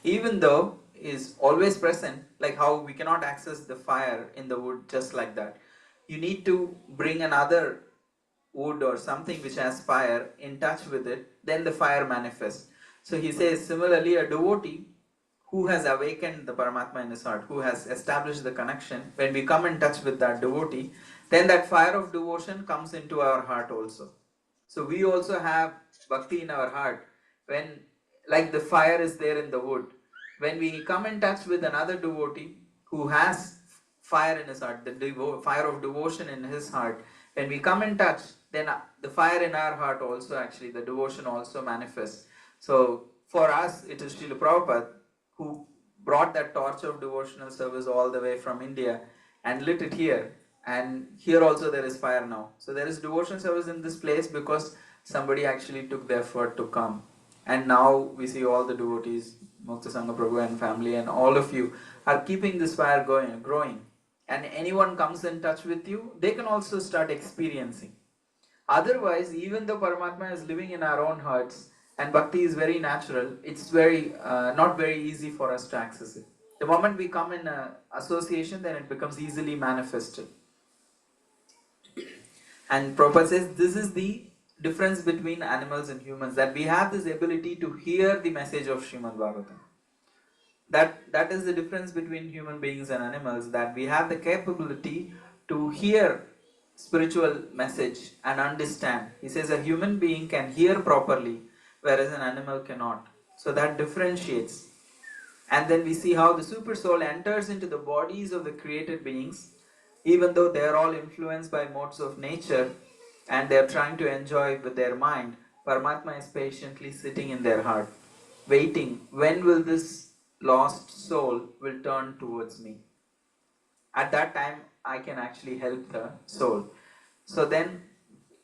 Even though is always present, like how we cannot access the fire in the wood just like that. You need to bring another wood or something which has fire in touch with it, then the fire manifests. So he says similarly a devotee who has awakened the Paramatma in his heart, who has established the connection, when we come in touch with that devotee, then that fire of devotion comes into our heart also. So we also have bhakti in our heart when, like the fire is there in the wood. When we come in touch with another devotee who has fire in his heart, the fire of devotion in his heart, when we come in touch, then the fire in our heart also actually, the devotion also manifests. So for us, it is Srila Prabhupada who brought that torch of devotional service all the way from India and lit it here. And here also there is fire now. So there is devotional service in this place because somebody actually took the effort to come. And now we see all the devotees, Mukta Sangha Prabhu and family and all of you are keeping this fire going, growing. And anyone comes in touch with you, they can also start experiencing. Otherwise, even though Paramatma is living in our own hearts and bhakti is very natural, it's very not very easy for us to access it. The moment we come in association, then it becomes easily manifested. And Prabhupada says this is the difference between animals and humans, that we have this ability to hear the message of Srimad Bhagavatam. That is the difference between human beings and animals, that we have the capability to hear spiritual message and understand. He says a human being can hear properly, whereas an animal cannot. So that differentiates. And then we see how the super soul enters into the bodies of the created beings, even though they are all influenced by modes of nature and they are trying to enjoy with their mind. Paramatma is patiently sitting in their heart, waiting. When will this lost soul will turn towards me? At that time, I can actually help the soul. So then,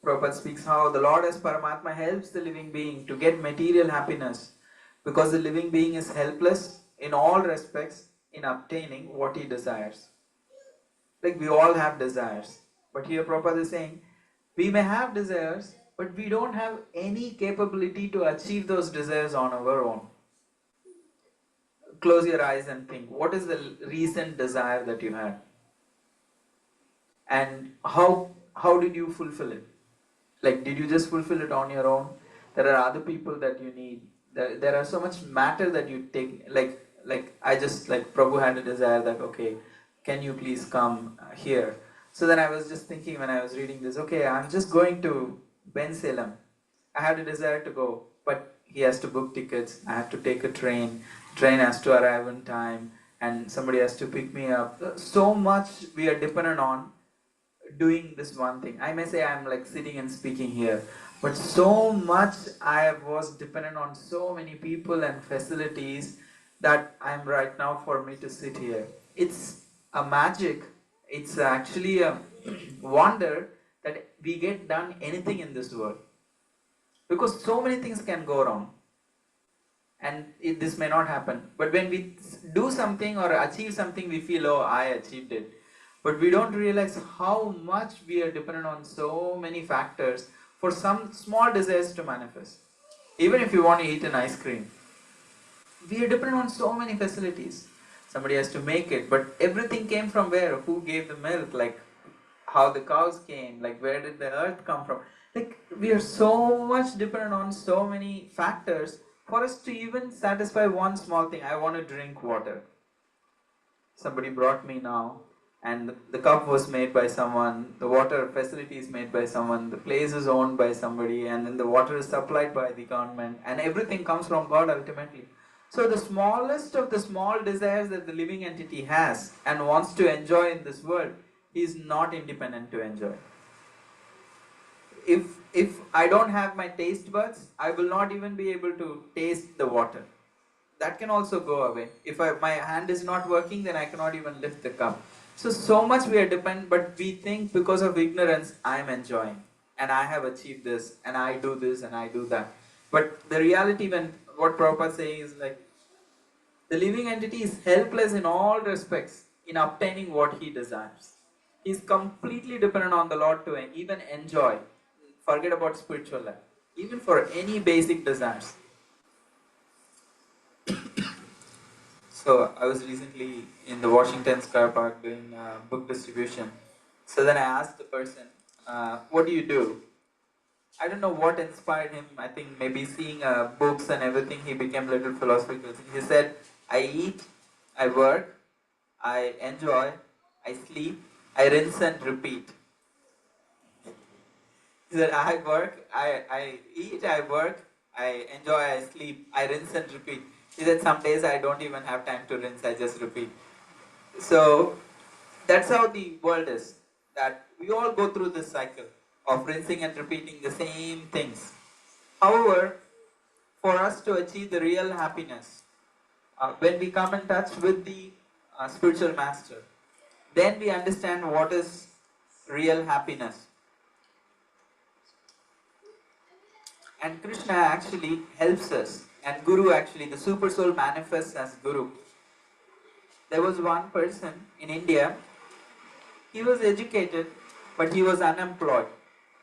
Prabhupada speaks how the Lord as Paramatma helps the living being to get material happiness because the living being is helpless in all respects in obtaining what he desires. Like we all have desires. But here Prabhupada is saying, we may have desires, but we don't have any capability to achieve those desires on our own. Close your eyes and think, what is the recent desire that you had? And how did you fulfill it? Like, did you just fulfill it on your own? There are other people that you need. There are so much matter that you take. Like I just, like Prabhu had a desire that, okay, can you please come here? So then I was just thinking when I was reading this, okay, I'm just going to Bensalem. I had a desire to go, but he has to book tickets. I have to take a train. Train has to arrive on time, and somebody has to pick me up. So much we are dependent on doing this one thing. I may say I'm like sitting and speaking here, but so much I was dependent on so many people and facilities that I'm right now for me to sit here. It's a magic. It's actually a wonder that we get done anything in this world. Because so many things can go wrong. And this may not happen. But when we do something or achieve something, we feel, oh, I achieved it. But we don't realize how much we are dependent on so many factors for some small desires to manifest. Even if you want to eat an ice cream, we are dependent on so many facilities. Somebody has to make it, but everything came from where? Who gave the milk? Like how the cows came? Like where did the earth come from? Like we are so much dependent on so many factors for us to even satisfy one small thing. I want to drink water. Somebody brought me now, and the cup was made by someone, the water facility is made by someone, the place is owned by somebody, and then the water is supplied by the government, and everything comes from God ultimately. So the smallest of the small desires that the living entity has and wants to enjoy in this world, he is not independent to enjoy. If I don't have my taste buds, I will not even be able to taste the water. That can also go away. If my hand is not working, then I cannot even lift the cup. So much we are dependent, but we think because of ignorance, I am enjoying, and I have achieved this, and I do this, and I do that. But the reality, when what Prabhupada is saying is like, the living entity is helpless in all respects in obtaining what he desires. He is completely dependent on the Lord to even enjoy. Forget about spiritual life. Even for any basic desires. So I was recently in the Washington Square Park doing book distribution. So then I asked the person, what do you do? I don't know what inspired him. I think maybe seeing books and everything, he became a little philosophical. He said, I eat, I work, I enjoy, I sleep, I rinse and repeat. He said, I work, I eat, I work, I enjoy, I sleep, I rinse and repeat. He said, some days I don't even have time to rinse, I just repeat. So that's how the world is. That we all go through this cycle of rinsing and repeating the same things. However, for us to achieve the real happiness, when we come in touch with the spiritual master, then we understand what is real happiness. And Krishna actually helps us, and Guru actually, the super soul manifests as Guru. There was one person in India, he was educated, but he was unemployed.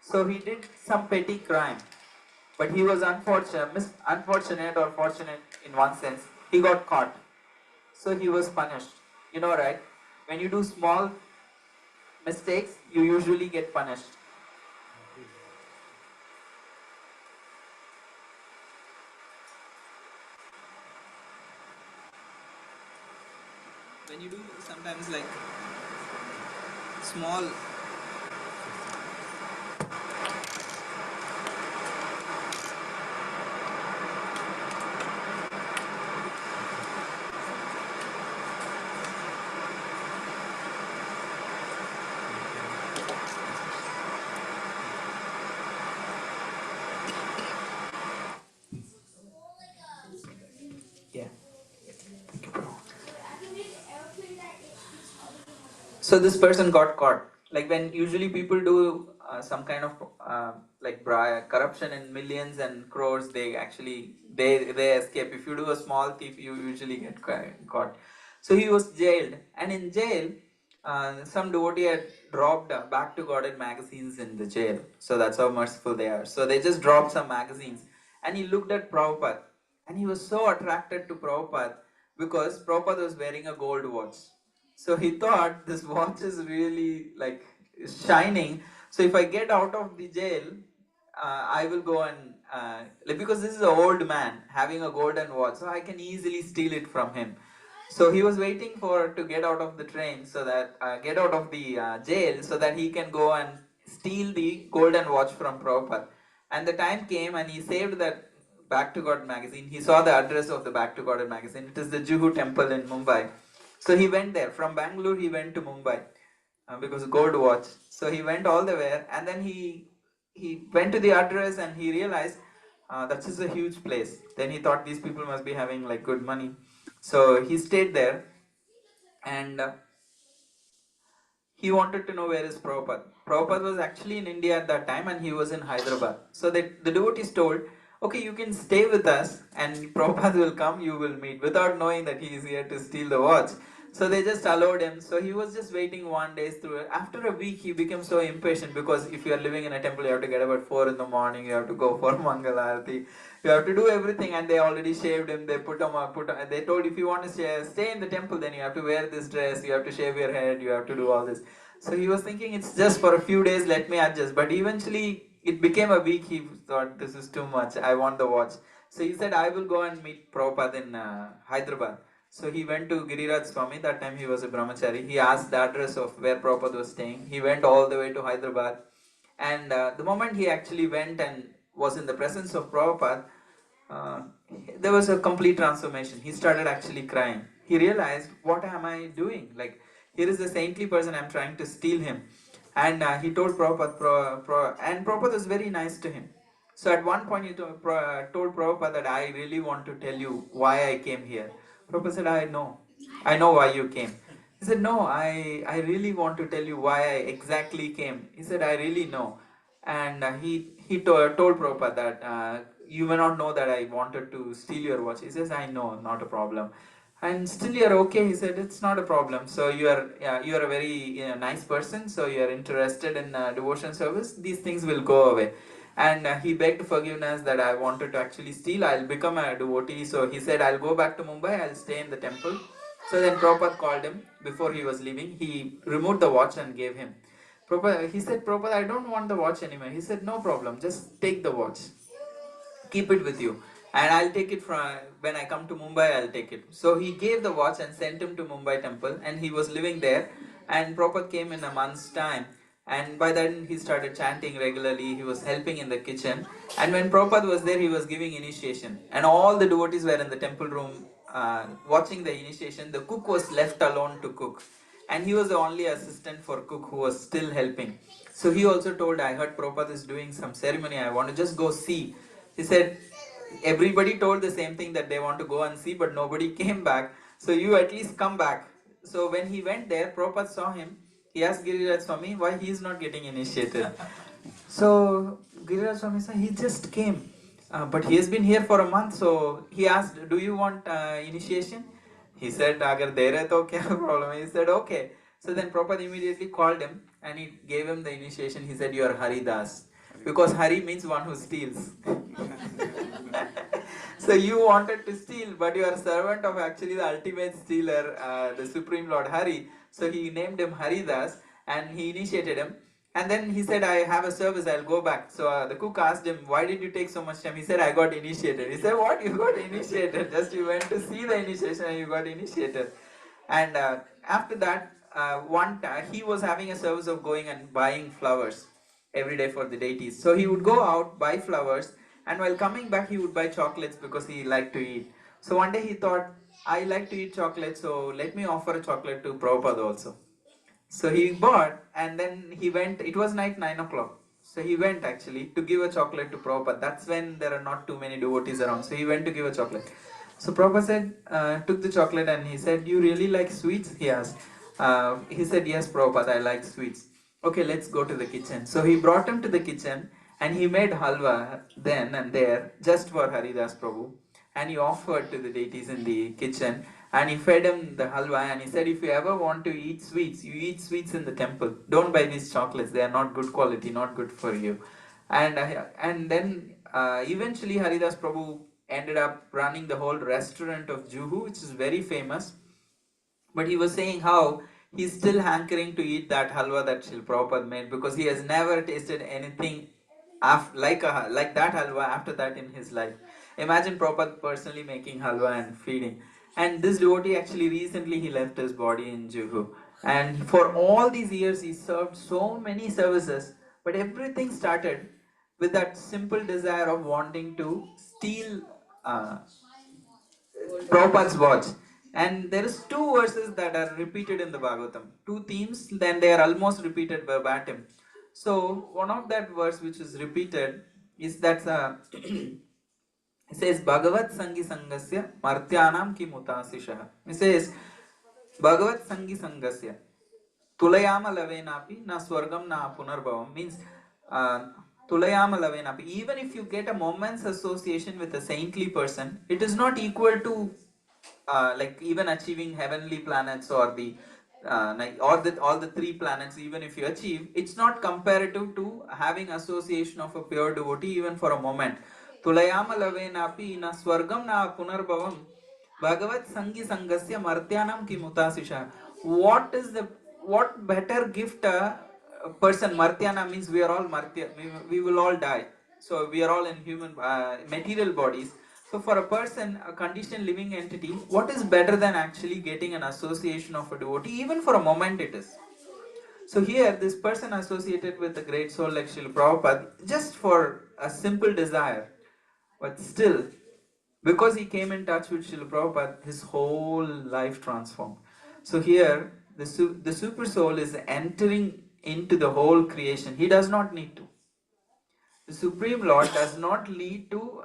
So he did some petty crime, but he was unfortunate or fortunate in one sense. He got caught, so he was punished. You know, right? When you do small mistakes, you usually get punished. When you do sometimes like small So this person got caught. Like when usually people do some kind of like corruption in millions and crores, they actually they escape. If you do a small thief, you usually get caught. So he was jailed, and in jail, some devotee had dropped back to Godhead magazines in the jail. So that's how merciful they are. So they just dropped some magazines, and he looked at Prabhupada, and he was so attracted to Prabhupada because Prabhupada was wearing a gold watch. So he thought this watch is really like shining. So if I get out of the jail, I will go and like, because this is an old man having a golden watch, so I can easily steal it from him. So he was waiting for to get out of the train, so that get out of the jail, so that he can go and steal the golden watch from Prabhupada. And the time came, and he saved that Back to God magazine. He saw the address of the Back to God magazine. It is the Juhu temple in Mumbai. So he went there. From Bangalore, he went to Mumbai because gold watch. So he went all the way, and then he went to the address, and he realized that's just a huge place. Then he thought these people must be having like good money. So he stayed there, and he wanted to know where is Prabhupada. Prabhupada was actually in India at that time, and he was in Hyderabad. So the devotees told, okay, you can stay with us, and Prabhupada will come, you will meet, without knowing that he is here to steal the watch. So they just allowed him. So he was just waiting one day through it. After a week, he became so impatient, because if you are living in a temple, you have to get up at 4 in the morning, you have to go for Mangalarti, you have to do everything, and they already shaved him. They they told, if you want to stay in the temple, then you have to wear this dress, you have to shave your head, you have to do all this. So he was thinking, it's just for a few days, let me adjust. But eventually, it became a week. He thought, this is too much, I want the watch. So he said, I will go and meet Prabhupada in Hyderabad. So he went to Giriraj Swami. That time he was a brahmachari. He asked the address of where Prabhupada was staying. He went all the way to Hyderabad. And the moment he actually went and was in the presence of Prabhupada, uh, there was a complete transformation. He started actually crying. He realized, what am I doing? Like, here is the saintly person, I'm trying to steal him. And he told Prabhupada, and Prabhupada was very nice to him. So at one point he told Prabhupada that I really want to tell you why I came here. Prabhupada said, I know why you came. He said, no, I really want to tell you why I exactly came. He said, I really know. And he told Prabhupada that you may not know that I wanted to steal your watch. He says, I know, not a problem. And still you're okay. He said, it's not a problem. So you are a very nice person. So you are interested in devotion service. These things will go away. And he begged forgiveness that I wanted to actually steal. I'll become a devotee. So he said, I'll go back to Mumbai. I'll stay in the temple. So then Prabhupada called him before he was leaving. He removed the watch and gave him. He said, Prabhupada, I don't want the watch anymore. He said, no problem. Just take the watch. Keep it with you. And I'll take it from when I come to Mumbai, I'll take it. So he gave the watch and sent him to Mumbai temple, and he was living there. And Prabhupada came in a month's time. And by then he started chanting regularly. He was helping in the kitchen. And when Prabhupada was there, he was giving initiation. And all the devotees were in the temple room watching the initiation. The cook was left alone to cook. And he was the only assistant for cook who was still helping. So he also told, I heard Prabhupada is doing some ceremony. I want to just go see. He said, everybody told the same thing, that they want to go and see, but nobody came back. So you at least come back. So when he went there, Prabhupada saw him. He asked Giriraj Swami why he is not getting initiated. So Giriraj Swami said, he just came. But he has been here for a month. So he asked, do you want initiation? He said, Agar de rahe to kya problem? He said, okay. So then Prabhupada immediately called him and he gave him the initiation. He said, you are Haridas. Because Hari means one who steals. So you wanted to steal, but you are servant of actually the ultimate stealer, the Supreme Lord Hari. So he named him Haridas and he initiated him. And then he said, I have a service, I'll go back. So the cook asked him, why did you take so much time? He said, I got initiated. He said, what? You got initiated? Just you went to see the initiation and you got initiated. And after that, he was having a service of going and buying flowers every day for the deities. So he would go out, buy flowers, and while coming back, he would buy chocolates because he liked to eat. So one day he thought, I like to eat chocolate, so let me offer a chocolate to Prabhupada also. So he bought, and then he went. It was night 9 o'clock. So he went actually to give a chocolate to Prabhupada. That's when there are not too many devotees around. So he went to give a chocolate. So Prabhupada said, took the chocolate and he said, you really like sweets? He asked. He said, yes, Prabhupada, I like sweets. Okay, let's go to the kitchen. So he brought him to the kitchen and he made halwa then and there just for Haridas Prabhu. And he offered to the deities in the kitchen and he fed him the halwa and he said, if you ever want to eat sweets, you eat sweets in the temple. Don't buy these chocolates. They are not good quality, not good for you. And then eventually Haridas Prabhu ended up running the whole restaurant of Juhu, which is very famous. But he was saying how he's still hankering to eat that halwa that Srila Prabhupada made because he has never tasted anything like that halwa after that in his life. Imagine Prabhupada personally making halwa and feeding. And this devotee actually recently he left his body in Juhu. And for all these years he served so many services, but everything started with that simple desire of wanting to steal Prabhupada's watch. And there is two verses that are repeated in the Bhagavatam. Two themes, then they are almost repeated verbatim. So one of that verse which is repeated is that it says Bhagavat Sangi Sangasya Martyanam ki mutasisha. It says Bhagavat Sangi Sangasya Tulayama Lavenapi na Swargam na Punarbhavam means Tulayama Lavenapi. Even if you get a moment's association with a saintly person, it is not equal to like even achieving heavenly planets or the all the three planets. Even if you achieve, it's not comparative to having association of a pure devotee even for a moment. Tulayama lavenapi na swargam na punarbhavam bhagavat sangi sangasya martyanam ki mutasisha. What better gift a person, martyana means we are all martya, we will all die, so we are all in human material bodies. So for a person, a conditioned living entity, what is better than actually getting an association of a devotee, even for a moment it is. So here, this person associated with the great soul like Srila Prabhupada, just for a simple desire, but still, because he came in touch with Srila Prabhupada, his whole life transformed. So here, the super soul is entering into the whole creation. He does not need to. The Supreme Lord does not need to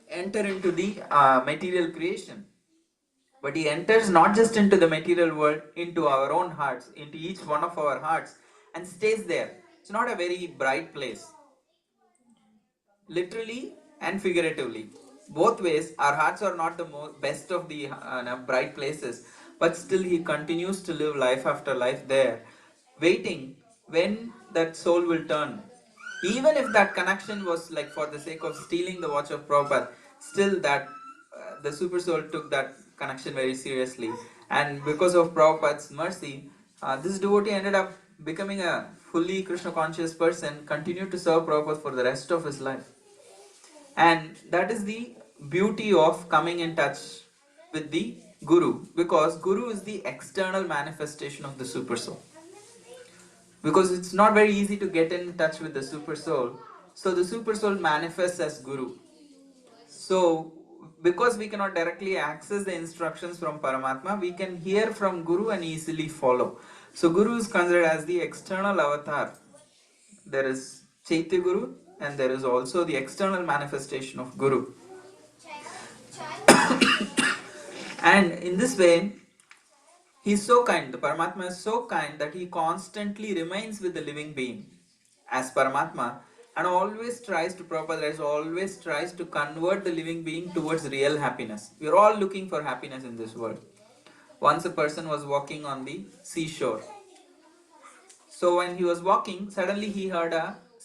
enter into the material creation, but he enters not just into the material world, into our own hearts, into each one of our hearts, and stays there. It's not a very bright place, literally and figuratively. Both ways, our hearts are not the best of the bright places, but still he continues to live life after life there, waiting when that soul will turn. Even if that connection was like for the sake of stealing the watch of Prabhupada, still that the super soul took that connection very seriously. And because of Prabhupada's mercy, this devotee ended up becoming a fully Krishna conscious person, continued to serve Prabhupada for the rest of his life. And that is the beauty of coming in touch with the Guru, because Guru is the external manifestation of the super soul. Because it's not very easy to get in touch with the super soul, so the super soul manifests as Guru. So because we cannot directly access the instructions from Paramatma, we can hear from Guru and easily follow. So Guru is considered as the external avatar. There is Chaitya Guru and there is also the external manifestation of Guru. And in this way, he is so kind, the Paramatma is so kind that he constantly remains with the living being as Paramatma and always tries to, Prabhupada always tries to convert the living being towards real happiness. We are all looking for happiness in this world. Once a person was walking on the seashore. So when he was walking, suddenly he heard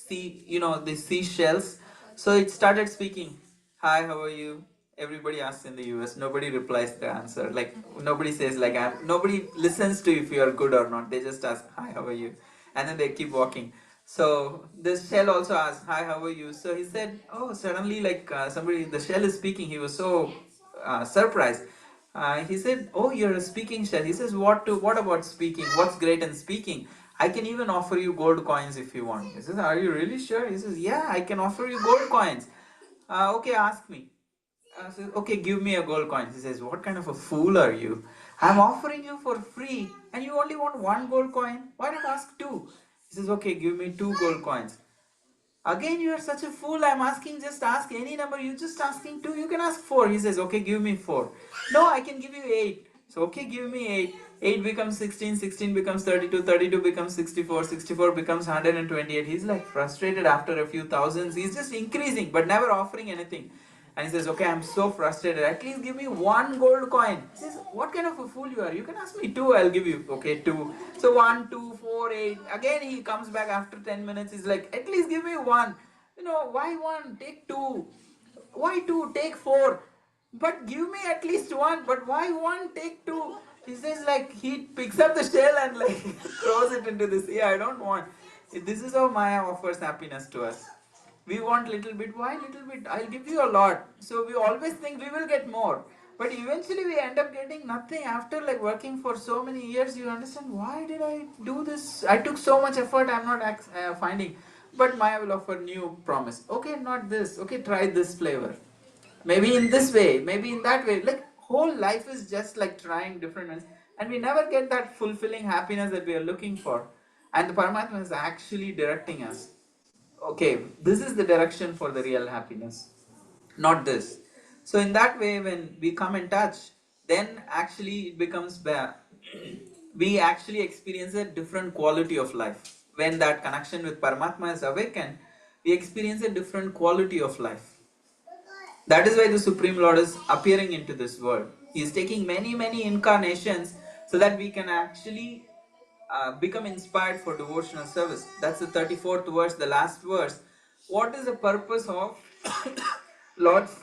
the seashells. So it started speaking, "Hi, how are you?" Everybody asks in the US, nobody replies the answer. Like nobody says nobody listens to if you are good or not. They just ask, "Hi, how are you?" And then they keep walking. So the shell also asked, "Hi, how are you?" So he said, "Oh, suddenly the shell is speaking." He was so surprised. He said, "Oh, you're a speaking shell." He says, What about speaking? What's great in speaking? I can even offer you gold coins if you want." He says, "Are you really sure?" He says, "Yeah, I can offer you gold coins." Okay, ask me." Says, "Okay, give me a gold coin." He says, "What kind of a fool are you? I'm offering you for free and you only want one gold coin. Why not ask two?" He says, "Okay, give me two gold coins." "Again, you are such a fool. I'm asking, just ask any number. You're just asking two. You can ask four." He says, "Okay, give me four." "No, I can give you eight." So okay, give me 8. 8 becomes 16, 16 becomes 32, 32 becomes 64, 64 becomes 128. He's like frustrated after a few thousands. He's just increasing but never offering anything. And he says, okay, I'm so frustrated. At least give me one gold coin. He says, what kind of a fool you are? You can ask me 2, I'll give you. Okay, 2. So 1, 2, 4, 8. Again, he comes back after 10 minutes. He's like, at least give me 1. Why 1? Take 2. Why 2? Take 4. But give me at least 1. But why 1? Take 2. He says like he picks up the shell and like throws it into the sea. I don't want. This is how Maya offers happiness to us. We want little bit. Why little bit? I'll give you a lot. So we always think we will get more. But eventually we end up getting nothing. After like working for so many years, you understand, why did I do this? I took so much effort, I'm not finding. But Maya will offer new promise. Okay, not this. Okay, try this flavor. Maybe in this way, maybe in that way. Like whole life is just like trying different ones. And we never get that fulfilling happiness that we are looking for. And the Paramatma is actually directing us. Okay, this is the direction for the real happiness, not this. So in that way, when we come in touch, then actually it becomes we actually experience a different quality of life. When that connection with Paramatma is awakened, we experience a different quality of life. That is why the Supreme Lord is appearing into this world. He is taking many, many incarnations so that we can actually become inspired for devotional service. That's the 34th verse, the last verse. What is the purpose of Lord's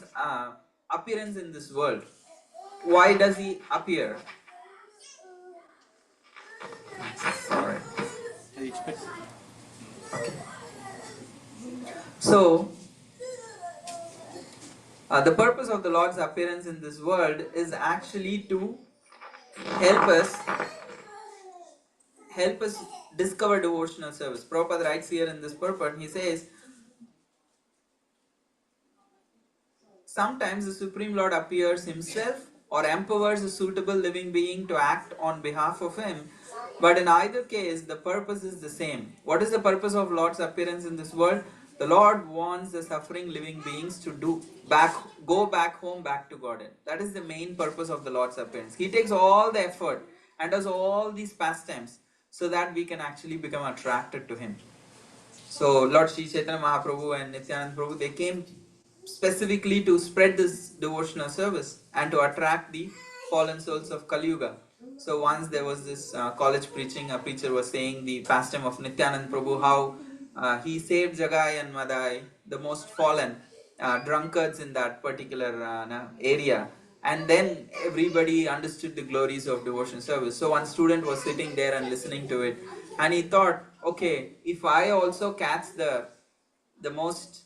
appearance in this world? Why does he appear? Sorry. Okay. So, the purpose of the Lord's appearance in this world is actually to help us discover devotional service. Prabhupada writes here in this purport, he says, sometimes the Supreme Lord appears himself or empowers a suitable living being to act on behalf of him. But in either case, the purpose is the same. What is the purpose of Lord's appearance in this world? The Lord wants the suffering living beings to go back home, back to Godhead. That is the main purpose of the Lord's appearance. He takes all the effort and does all these pastimes so that we can actually become attracted to him. So Lord Sri Chaitanya Mahaprabhu and Nityananda Prabhu, they came specifically to spread this devotional service and to attract the fallen souls of Kali Yuga. So once there was this college preaching, a preacher was saying the pastime of Nityananda Prabhu, how he saved Jagai and Madai, the most fallen drunkards in that particular area. And then everybody understood the glories of devotion service. So one student was sitting there and listening to it, and he thought, okay, if I also catch the most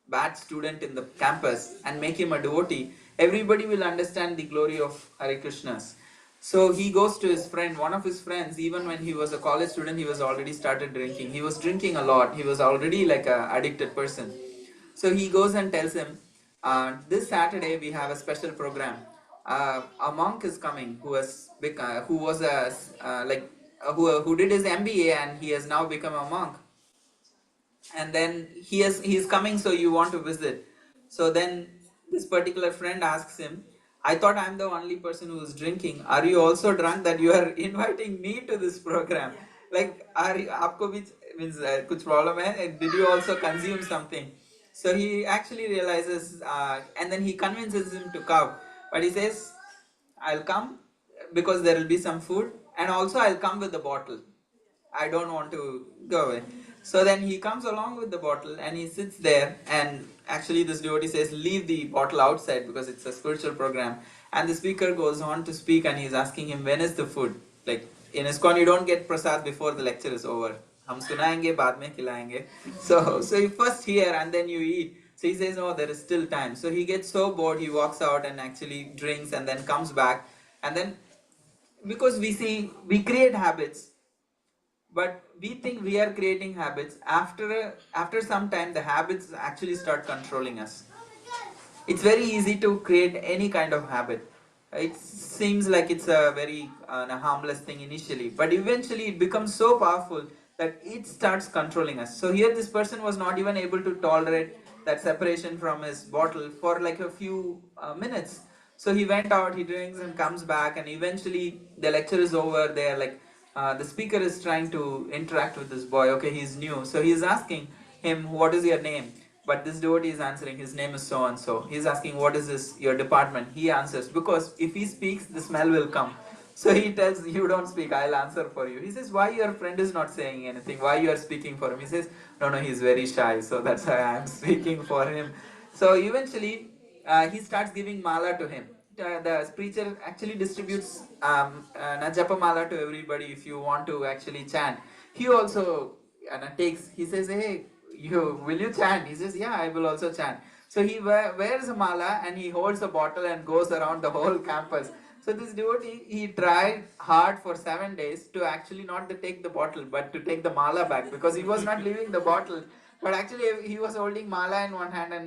bad student in the campus and make him a devotee, everybody will understand the glory of Hare Krishnas. So he goes to his friend, one of his friends, even when he was a college student, he was already started drinking. He was drinking a lot. He was already like an addicted person. So he goes and tells him, this Saturday we have a special program. A monk is coming who did his MBA and he has now become a monk. And then he's coming, so you want to visit. So then this particular friend asks him, I thought I'm the only person who is drinking. Are you also drunk that you are inviting me to this program? Like, aapko bhi means kuch problem hai? Did you also consume something? So he actually realizes, and then he convinces him to come. But he says, I'll come because there will be some food, and also I'll come with the bottle. I don't want to go away. So then he comes along with the bottle and he sits there, and actually this devotee says, leave the bottle outside because it's a spiritual program. And the speaker goes on to speak and he's asking him, when is the food? Like in ISKCON you don't get prasad before the lecture is over. Hum sunayenge, baad mein khilayenge. So you first hear and then you eat. So he says, oh, there is still time. So he gets so bored, he walks out and actually drinks and then comes back. And then because we create habits, but we think we are creating habits. After some time, the habits actually start controlling us. It's very easy to create any kind of habit. It seems like it's a very harmless thing initially, but eventually it becomes so powerful that it starts controlling us. So here this person was not even able to tolerate that separation from his bottle for like a few minutes. So he went out, he drinks and comes back, and eventually the lecture is over. They're like, the speaker is trying to interact with this boy. Okay, he's new, so he's asking him, "What is your name?" But this devotee is answering, his name is so and so. He's asking, "What is this, your department?" He answers, because if he speaks, the smell will come. So he tells, "You don't speak, I'll answer for you." He says, "Why your friend is not saying anything? Why you are speaking for him?" He says, "No, he's very shy, so that's why I'm speaking for him." So eventually, he starts giving mala to him. The preacher actually distributes japa mala to everybody if you want to actually chant. He also takes, he says, "Hey, will you chant?" He says, "Yeah, I will also chant." So he wears a mala and he holds a bottle and goes around the whole campus. So this devotee, he tried hard for 7 days to actually not to take the bottle, but to take the mala back, because he was not leaving the bottle. But actually, he was holding mala in one hand and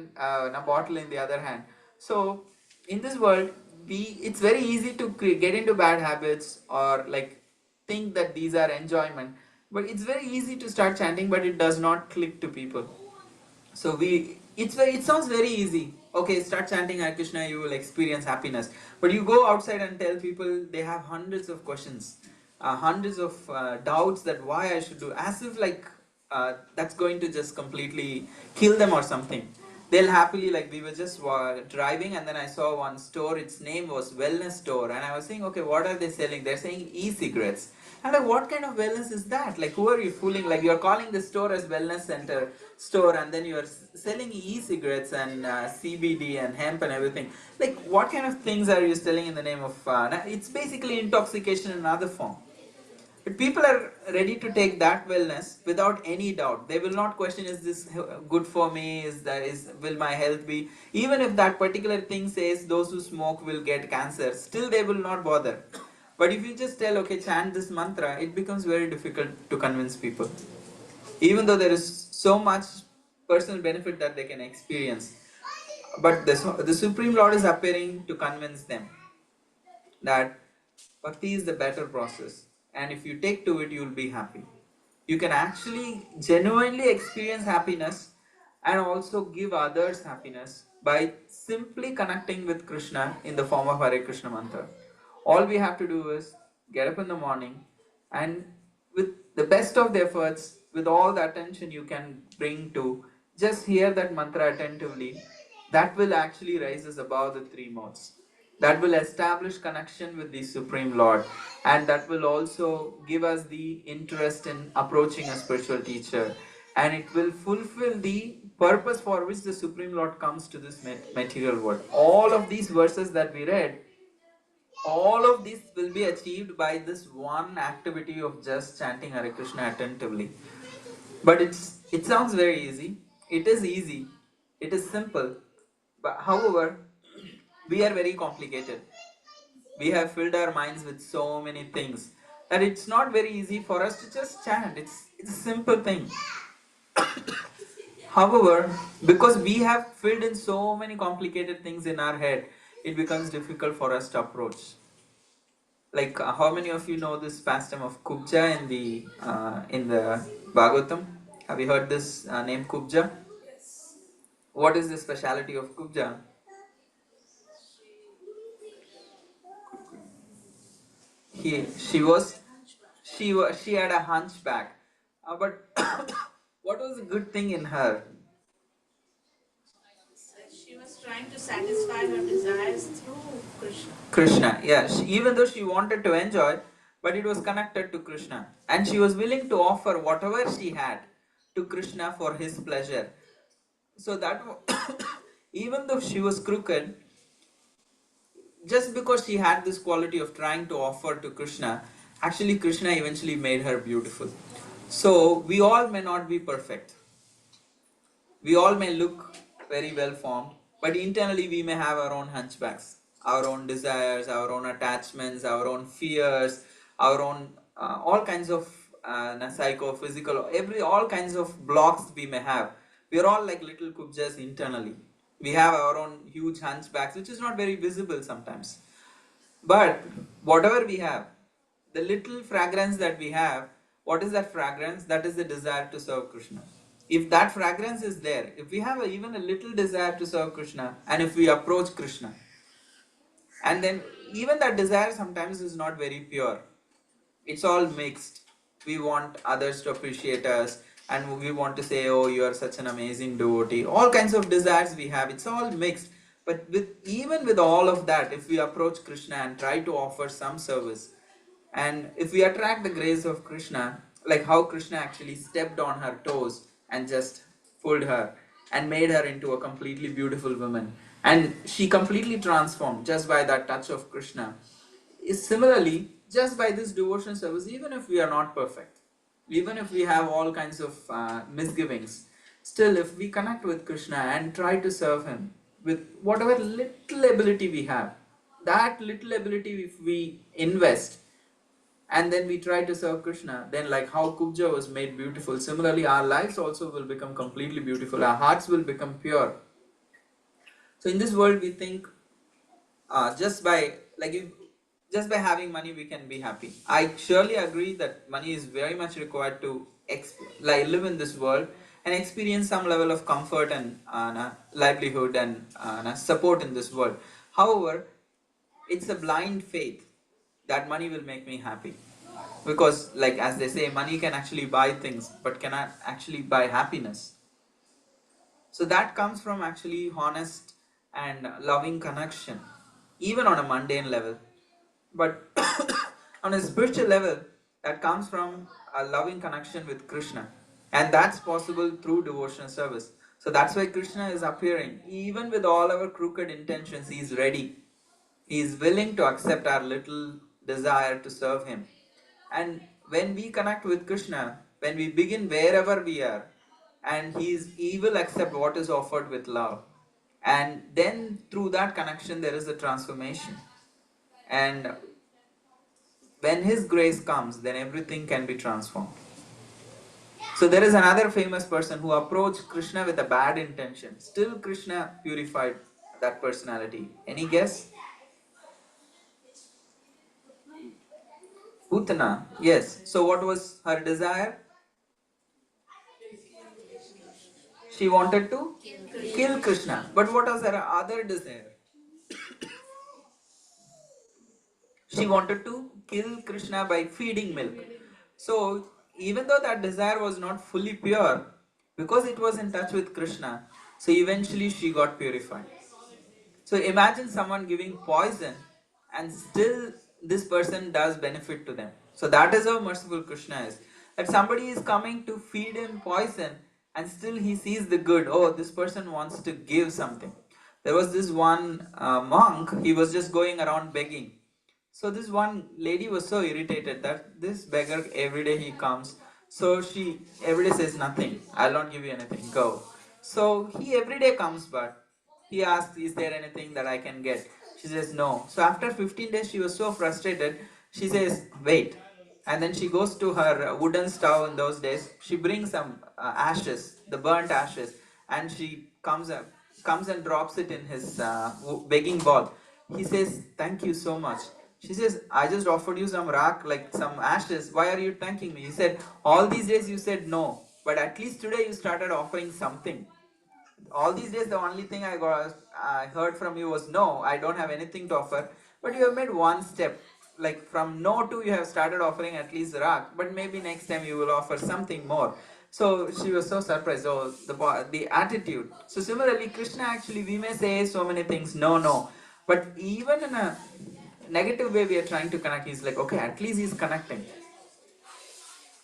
a bottle in the other hand. So in this world, it's very easy to get into bad habits, or like think that these are enjoyment. But it's very easy to start chanting, but it does not click to people. So it sounds very easy. Okay, start chanting Hare Krishna, you will experience happiness. But you go outside and tell people, they have hundreds of questions, hundreds of doubts that why I should do, as if like that's going to just completely kill them or something. They'll happily, like, we were just driving, and then I saw one store, its name was Wellness Store, and I was saying, okay, what are they selling? They're saying e-cigarettes. And like, what kind of wellness is that? Like, who are you fooling? Like, you're calling the store as wellness center store, and then you're selling e-cigarettes and CBD and hemp and everything. Like, what kind of things are you selling in the name of? It's basically intoxication in another form. But people are ready to take that wellness without any doubt. They will not question, is this good for me? Will my health be? Even if that particular thing says those who smoke will get cancer, still they will not bother. But if you just tell, okay, chant this mantra, it becomes very difficult to convince people. Even though there is so much personal benefit that they can experience. But the Supreme Lord is appearing to convince them that bhakti is the better process, and if you take to it, you will be happy. You can actually genuinely experience happiness and also give others happiness by simply connecting with Krishna in the form of Hare Krishna mantra. All we have to do is get up in the morning, and with the best of the efforts, with all the attention you can bring to just hear that mantra attentively, that will actually raise us above the three modes. That will establish connection with the Supreme Lord, and that will also give us the interest in approaching a spiritual teacher, and it will fulfill the purpose for which the Supreme Lord comes to this material world. All of these verses that we read, all of this will be achieved by this one activity of just chanting Hare Krishna attentively. But it sounds very easy. It is easy. It is simple. But however, we are very complicated. We have filled our minds with so many things that it's not very easy for us to just chant. It's a simple thing. However, because we have filled in so many complicated things in our head, it becomes difficult for us to approach. Like, how many of you know this pastime of Kubja in the Bhagavatam? Have you heard this name Kubja? What is the speciality of Kubja? She had a hunchback, but what was the good thing in her? She was trying to satisfy her desires through Krishna. Krishna, yeah. Even though she wanted to enjoy, but it was connected to Krishna, and she was willing to offer whatever she had to Krishna for his pleasure. So that even though she was crooked, just because she had this quality of trying to offer to Krishna, actually Krishna eventually made her beautiful. So we all may not be perfect. We all may look very well formed, but internally we may have our own hunchbacks, our own desires, our own attachments, our own fears, our own all kinds of psychophysical, all kinds of blocks we may have. We are all like little kubjas internally. We have our own huge hunchbacks, which is not very visible sometimes. But whatever we have, the little fragrance that we have, what is that fragrance? That is the desire to serve Krishna. If that fragrance is there, if we have even a little desire to serve Krishna, and if we approach Krishna, And then even that desire sometimes is not very pure. It's all mixed. We want others to appreciate us, and we want to say, oh, you are such an amazing devotee. All kinds of desires we have. It's all mixed. But even with all of that, if we approach Krishna and try to offer some service, and if we attract the grace of Krishna, like how Krishna actually stepped on her toes and just pulled her and made her into a completely beautiful woman, and she completely transformed just by that touch of Krishna, is similarly, just by this devotion service, even if we are not perfect, even if we have all kinds of misgivings, still if we connect with Krishna and try to serve him with whatever little ability we have, that little ability if we invest, and then we try to serve Krishna, then like how Kubja was made beautiful, similarly our lives also will become completely beautiful, our hearts will become pure. So in this world we think just by just by having money we can be happy. I surely agree that money is very much required to live in this world and experience some level of comfort and livelihood and support in this world. However, it's a blind faith that money will make me happy, because like as they say, money can actually buy things but cannot actually buy happiness. So that comes from actually honest and loving connection, even on a mundane level. But on a spiritual level, that comes from a loving connection with Krishna. And that's possible through devotional service. So that's why Krishna is appearing. Even with all our crooked intentions, he is ready. He is willing to accept our little desire to serve him. And when we connect with Krishna, when we begin wherever we are, and he will accept what is offered with love. And then through that connection, there is a transformation. And when his grace comes, then everything can be transformed. So there is another famous person who approached Krishna with a bad intention. Still Krishna purified that personality. Any guess? Putana. Yes. So what was her desire? She wanted to kill Krishna. But what was her other desire? She wanted to kill Krishna by feeding milk. So even though that desire was not fully pure, because it was in touch with Krishna, so eventually she got purified. So imagine someone giving poison and still this person does benefit to them. So that is how merciful Krishna is. That somebody is coming to feed him poison and still he sees the good. Oh, this person wants to give something. There was this one monk, he was just going around begging. So this one lady was so irritated that this beggar every day he comes. So she every day says nothing. I'll not give you anything. Go. So he every day comes, but he asks, is there anything that I can get? She says no. So after 15 days she was so frustrated. She says wait. And then she goes to her wooden stove in those days. She brings some ashes, the burnt ashes, and she comes and drops it in his begging bowl. He says, thank you so much. She says, I just offered you some rock, like some ashes. Why are you thanking me? He said, all these days you said no, but at least today you started offering something. All these days the only thing I heard from you was no, I don't have anything to offer. But you have made one step. Like from no to you have started offering at least rock, but maybe next time you will offer something more. So she was so surprised. Oh, the attitude. So similarly, Krishna actually, we may say so many things, no, but even in a negative way we are trying to connect. He's like, okay, at least he's connecting.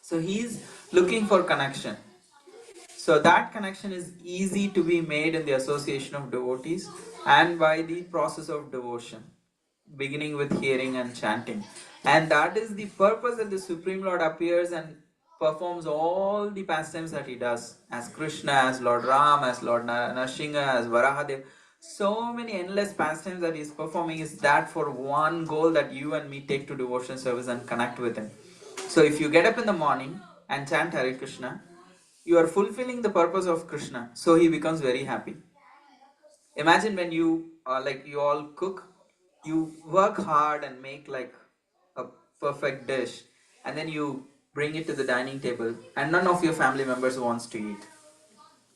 So he's looking for connection. So that connection is easy to be made in the association of devotees and by the process of devotion, beginning with hearing and chanting. And that is the purpose that the Supreme Lord appears and performs all the pastimes that he does, as Krishna, as Lord Ram, as Lord Narsinga, as Varahadev. So many endless pastimes that he is performing is that for one goal that you and me take to devotion service and connect with him. So if you get up in the morning and chant Hare Krishna, you are fulfilling the purpose of Krishna, so he becomes very happy. Imagine when you you all cook, you work hard and make like a perfect dish, and then you bring it to the dining table and none of your family members wants to eat.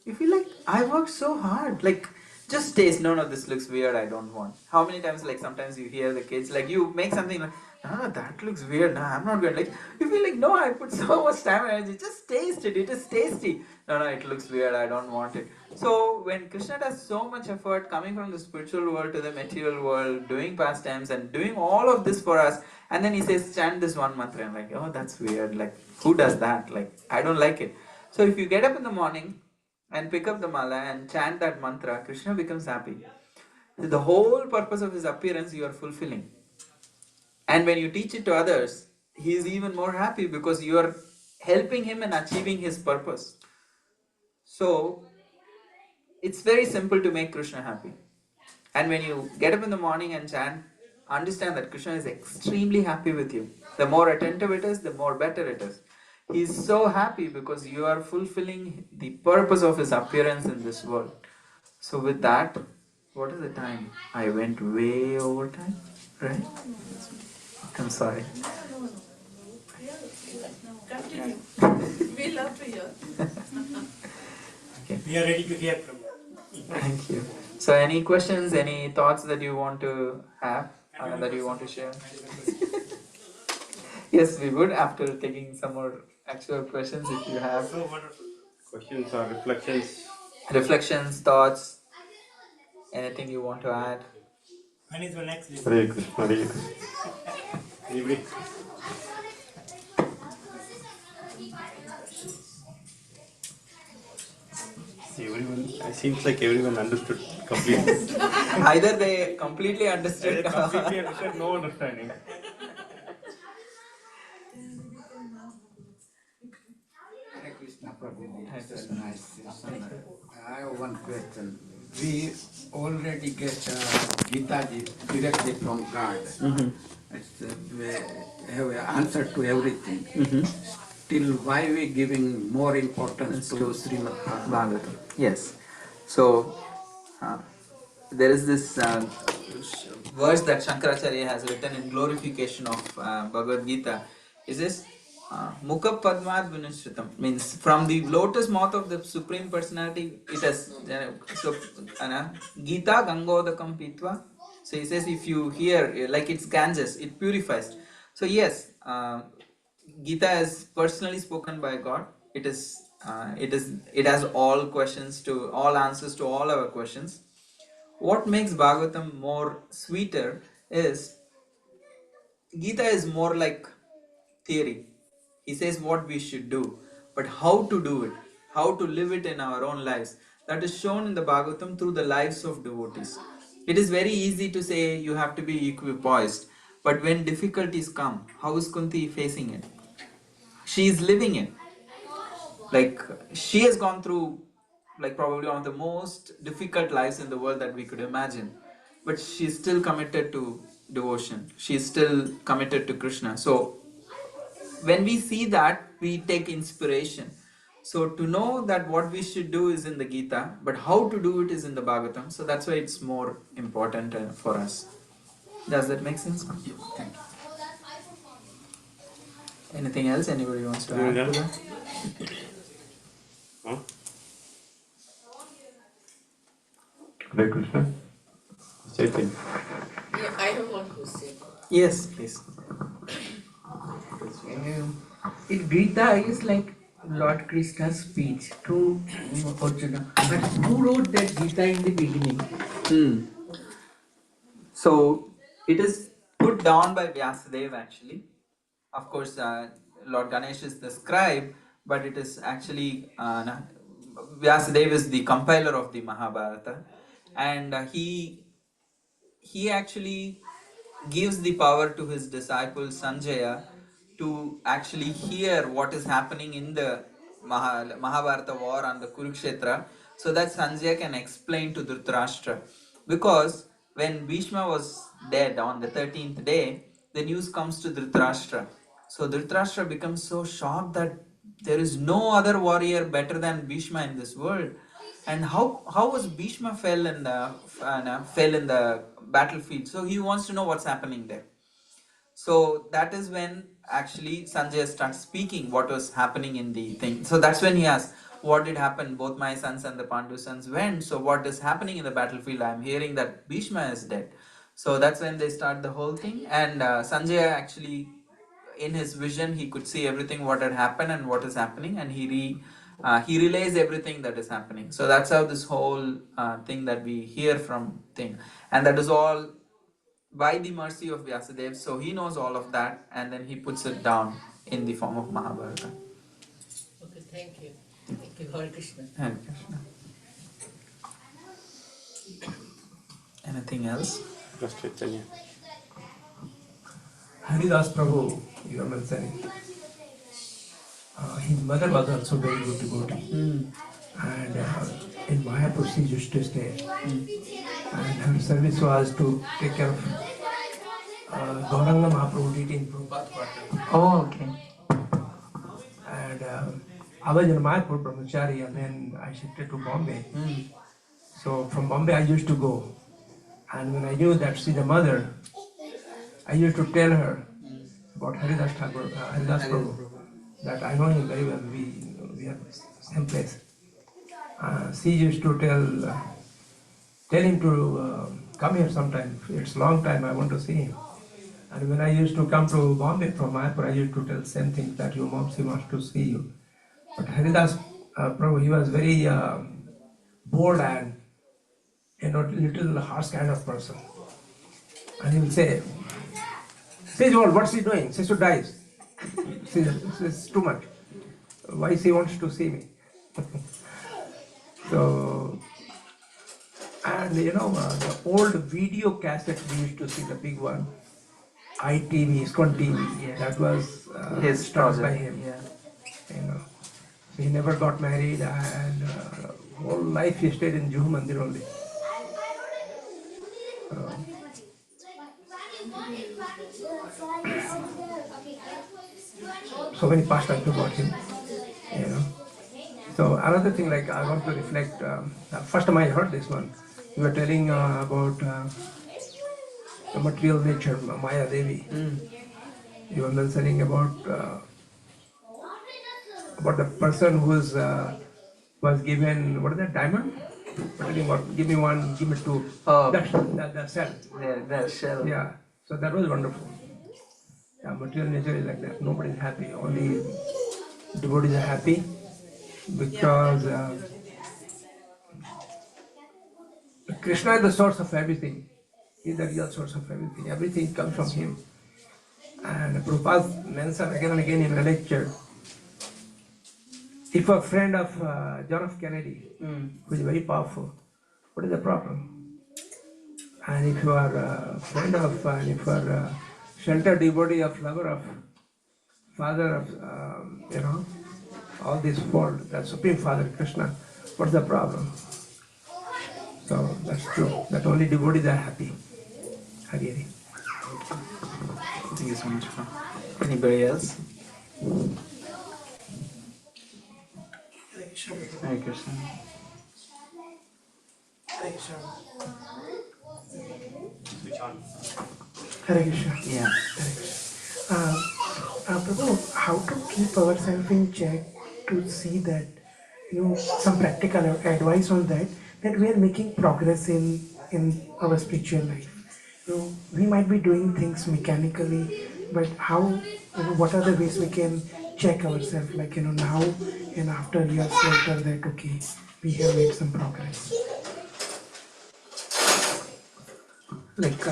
You feel like, I worked so hard, like just taste. No, this looks weird, I don't want. How many times, like sometimes you hear the kids, like you make something like, no, that looks weird, no, I'm not going. Like you feel like, no, I put so much time and energy, just taste it, it is tasty. No, it looks weird, I don't want it. So when Krishna does so much effort coming from the spiritual world to the material world, doing pastimes and doing all of this for us, and then he says, chant this one mantra, and like, oh, that's weird, like who does that? Like, I don't like it. So if you get up in the morning and pick up the mala and chant that mantra, Krishna becomes happy. The whole purpose of his appearance you are fulfilling. And when you teach it to others, he is even more happy because you are helping him in achieving his purpose. So it's very simple to make Krishna happy. And when you get up in the morning and chant, understand that Krishna is extremely happy with you. The more attentive it is, the more better it is. He is so happy because you are fulfilling the purpose of his appearance in this world. So with that, what is the time? I went way over time, right? I'm sorry. Continue. We love to hear. Okay. We are ready to hear from you. Thank you. So any questions, any thoughts that you want to have, that you want to share? Yes, we would, after taking some more actual questions if you have. So wonderful. Questions or reflections? Reflections, thoughts, anything you want to add? When is the next list? Hare Krishna, Hare Krishna. Anybody? Everyone, it seems like everyone understood completely. Either they completely understood. Completely understood, no understanding. Hare Krishna Prabhu, that's a nice question. I have one question. We already get Gita Ji directly from God. We have an answer to everything. Still, why we giving more importance to Srimad Bhagavatam. Yes. So, there is this verse that Shankaracharya has written in glorification of Bhagavad Gita. Is this Mukha Padmad Vinashritam, means from the lotus mouth of the Supreme Personality, it has Gita Gangodakam Pitva. So he says, if you hear, like it's Ganges, it purifies. So yes, Gita is personally spoken by God. It has all answers to all our questions. What makes Bhagavatam more sweeter is Gita is more like theory. He says what we should do, but how to do it, how to live it in our own lives, that is shown in the Bhagavatam through the lives of devotees. It is very easy to say you have to be equipoised, but when difficulties come, how is Kunti facing it? She is living it. Like, she has gone through like probably one of the most difficult lives in the world that we could imagine, but she's still committed to devotion, she's still committed to Krishna. So when we see that, we take inspiration. So to know that what we should do is in the Gita, but how to do it is in the Bhagavatam. So that's why it's more important for us. Does that make sense? Thank you. Anything else anybody wants to add to that? Huh? Hare Krishna. Chaitanya. Yeah, I have one question. Yes, please. In Gita is like Lord Krishna's speech to Arjuna. But who wrote that Gita in the beginning? So it is put down by Vyasadeva actually. Of course, Lord Ganesh is the scribe, but it is actually Vyasadeva is the compiler of the Mahabharata, and he actually gives the power to his disciple Sanjaya to actually hear what is happening in the Mahabharata war and the Kurukshetra, so that Sanjaya can explain to Dhritarashtra. Because when Bhishma was dead on the 13th day, the news comes to Dhritarashtra. So Dhritarashtra becomes so shocked that there is no other warrior better than Bhishma in this world. And how was Bhishma fell in the battlefield? So he wants to know what's happening there. So that is when actually Sanjay starts speaking what was happening in the thing. So that's when he asks, what did happen? Both my sons and the Pandu sons went. So what is happening in the battlefield? I am hearing that Bhishma is dead. So that's when they start the whole thing. And Sanjay actually, in his vision, he could see everything what had happened and what is happening, and he relays everything that is happening. So that's how this whole thing that we hear from thing, and that is all by the mercy of Vyasadeva. So he knows all of that, and then he puts it down in the form of Mahabharata. Okay, thank you. Thank you, Hare Krishna. Hare Krishna. Anything else? Just Chaitanya. Haridas Prabhu, you are mentioning. His mother was also very good devotee. And in Mayapur she used to stay. And her service was to take care of Gauranga Mahaprabhu did in Prabhupada quarter. Oh, okay. And I was in Mayapur Brahmachari, and then I shifted to Bombay. So from Bombay I used to go. And when I knew that she's the mother, I used to tell her about Haridas Prabhu, that I know him very well, we are same place. She used to tell him to come here sometime. It's long time, I want to see him. And when I used to come to Bombay from Mayapur, I used to tell same thing, that your mom, she wants to see you. But Haridas Prabhu, he was very bold and little harsh kind of person. And he will say, she's old, what's she doing? She should die. She's too much. Why she wants to see me? So, and the old video cassette we used to see, the big one, ITV, ISKCON TV, that was his started by project. him. Yeah. So he never got married, and whole life he stayed in Juhu Mandir only. So many pastimes about him, So another thing, like I want to reflect. First time I heard this one, you were telling about the material nature, Maya Devi. You were mentioning about the person who was given, what is that, diamond? Give me one, give me two. That cell. That shell. Yeah. So that was wonderful. Yeah, material nature is like that. Nobody is happy. Only devotees are happy because Krishna is the source of everything. He is the real source of everything. Everything comes from him. And Prabhupada mentioned again and again in a lecture, if a friend of John F. Kennedy, who is very powerful, what is the problem? And if you are a friend of, and if you are a sheltered devotee of, lover of, father of, all this world, the Supreme Father Krishna, what's the problem? So that's true, that only devotees are happy. Hari Hari. Thank you so much. Anybody else? Hare Krishna. Hare Krishna. Switch on. Hare Krishna. Yeah. Prabhu, how to keep ourselves in check to see that, some practical advice on that we are making progress in our spiritual life. We might be doing things mechanically, but how, what are the ways we can check ourselves, like, now and after years later, that, okay, we have made some progress. Like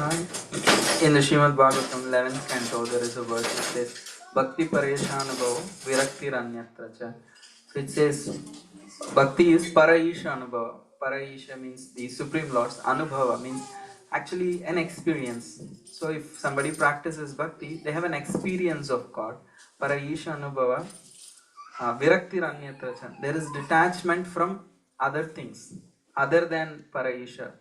in the Srimad Bhagavatham 11th canto, there is a verse that says, Bhakti Pareshanabhava Virakti Ranyatra Cha. So it says, Bhakti is Paraisha Anubhava. Paraisha means the Supreme Lord's. Anubhava means actually an experience. So if somebody practices Bhakti, they have an experience of God. Paraisha Anubhava Virakti Ranyatra Cha. There is detachment from other things, other than Paraisha.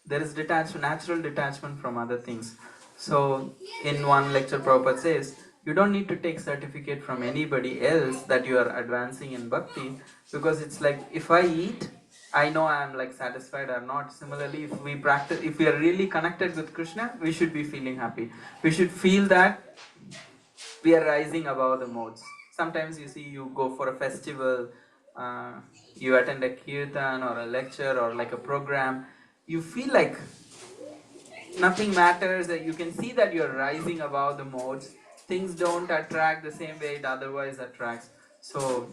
There is natural detachment from other things. So in one lecture Prabhupada says, you don't need to take certificate from anybody else that you are advancing in bhakti, because it's like, if I eat, I know I am like satisfied or not. Similarly, if we practice, if we are really connected with Krishna, we should be feeling happy. We should feel that we are rising above the modes. Sometimes you see, you go for a festival, you attend a kirtan or a lecture or like a program, you feel like nothing matters, that you can see that you're rising above the modes. Things don't attract the same way it otherwise attracts. So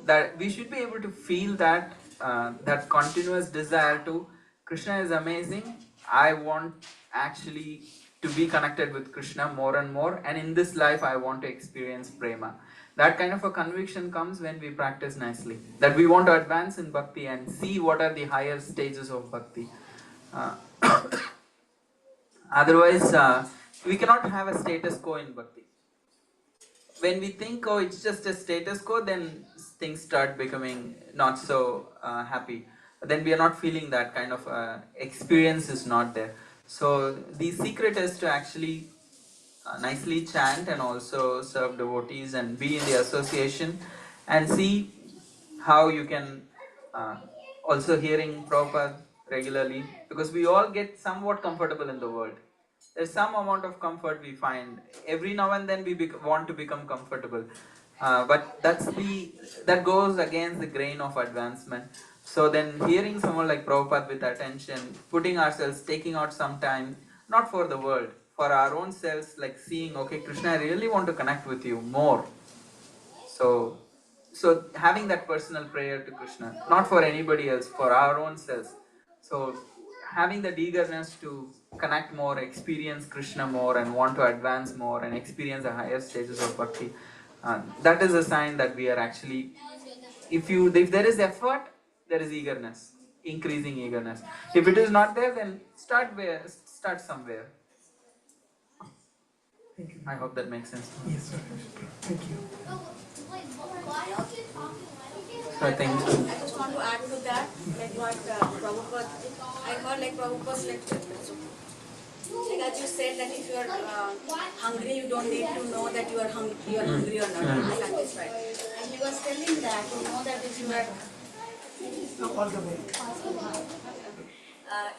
that we should be able to feel that that continuous desire to Krishna is amazing. I want actually to be connected with Krishna more and more, and in this life I want to experience prema. That kind of a conviction comes when we practice nicely, that we want to advance in bhakti and see what are the higher stages of bhakti. uh, Otherwise, we cannot have a status quo in bhakti. When we think, oh, it's just a status quo, then things start becoming not so happy. Then we are not feeling that kind of experience is not there. So the secret is to actually nicely chant and also serve devotees and be in the association and see how you can also hearing Prabhupada regularly, because we all get somewhat comfortable in the world. There's some amount of comfort we find. Every now and then we want to become comfortable. But that goes against the grain of advancement. So then hearing someone like Prabhupada with attention, putting ourselves, taking out some time, not for the world, for our own selves, like seeing, okay, Krishna, I really want to connect with you more. So having that personal prayer to Krishna, not for anybody else, for our own selves. So having that eagerness to connect more, experience Krishna more, and want to advance more and experience the higher stages of bhakti, that is a sign that we are actually, if there is effort, there is eagerness, increasing eagerness. If it is not there, then start somewhere. I hope that makes sense. Yes, sir. Thank you. So I think I just want to add to that, like what Prabhupada, I heard like Prabhupada's lecture. Like as you said that if you are hungry, you don't need to know that you are hungry or not, you are satisfied. And he was telling that, you know that if you are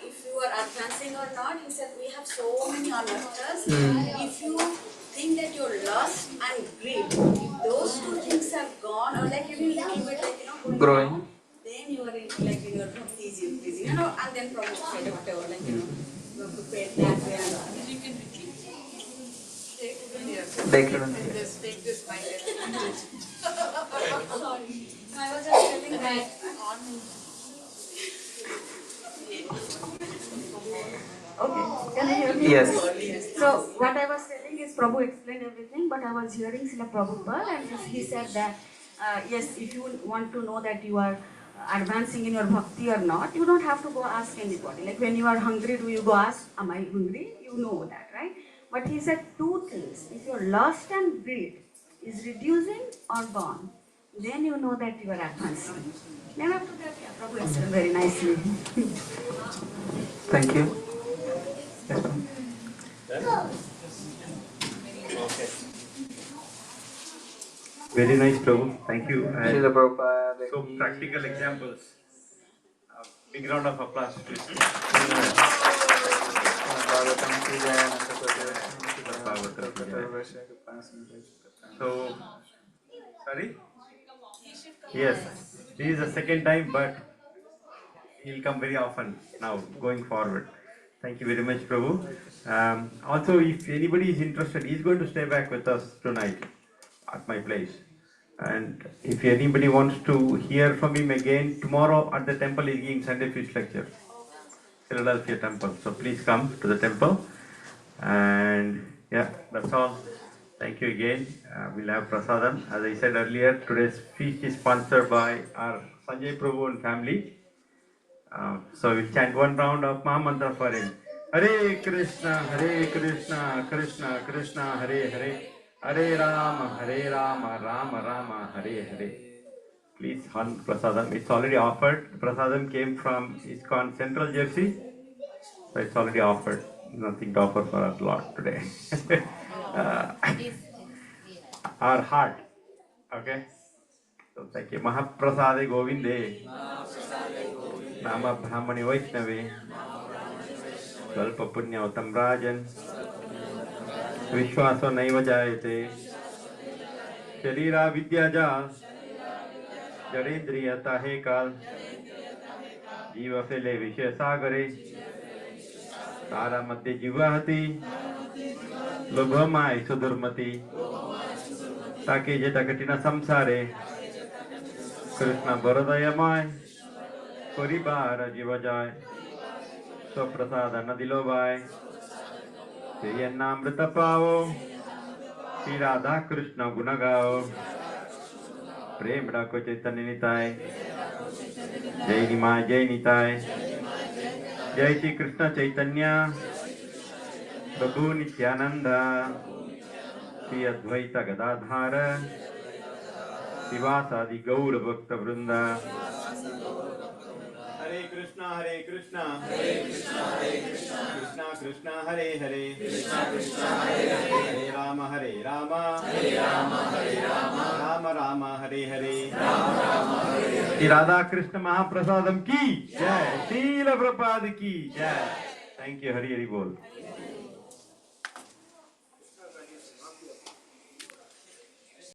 if you are advancing or not, he said we have so many honesters. If you think that you're lost and greed, if those two things are gone, or like even little bit like growing, on, then you are in like in your bhakti is increasing, and then from whatever, like you have to pay that way and all. You can Just take this mic. Sorry. I was just telling that okay, can you hear me? Yes. So what I was telling is Prabhu explained everything, but I was hearing Srila Prabhupada and he said that yes, if you want to know that you are advancing in your bhakti or not, you don't have to go ask anybody. Like when you are hungry, do you go ask, am I hungry? You know that, right? But he said two things. If your lust and greed is reducing or gone, then you know that you are advancing. Then after that, yeah, Prabhu explained very nicely. Thank you. Yes, ma'am. Very nice, Prabhu. Thank you. And Srila Prabhupada, so practical examples. Big round of applause, please. So, sorry? Yes, this is the second time, but he'll come very often now, going forward. Thank you very much, Prabhu. Also, if anybody is interested, he's going to stay back with us tonight at my place. And if anybody wants to hear from him again, tomorrow at the temple he's giving Sunday Feast lecture, Philadelphia temple. So please come to the temple. And yeah, that's all. Thank you again. We'll have prasadam. As I said earlier, today's feast is sponsored by our Sanjay Prabhu and family. So we'll chant one round of Mahamantra for him. Hare Krishna, Krishna Krishna, Hare Hare, Hare Rama, Rama Rama, Hare Hare. Please hunt prasadam. It's already offered. The prasadam came from ISKCON Central Jersey. So it's already offered. Nothing to offer for our Lord today. Our heart. Okay? So thank you. Mahaprasade Govinde. नाम ब्राह्मणे वैष्णवे स्वल्प पुण्यवतं राजन् विश्वासो नैव जायते शरीरा विद्याजाल जडेन्द्रियता हे काल जीव फेले विषय सागरे तारा मध्ये जीवाहती लोभमाय सुदुर्मती ताके जेता कठिन संसारे कृष्ण बरदयमय परिवार जीव जाय स्वप्रसाद न दिलो बाय नामृत पाओ श्री राधा कृष्ण गुण गाओ प्रेम डाको चैतन्य निताय जय निमाय जय निताय जय श्री कृष्ण चैतन्य प्रभु नित्यानंद श्री अद्वैत गदाधार शिवासादि गौर भक्त वृंदा हरे कृष्णा कृष्णा कृष्णा हरे हरे हरे राम राम राम हरे हरे श्री राधा कृष्ण महाप्रसादम की जय, शील प्रपाद की जय। थैंक यू, हरि हरि बोल।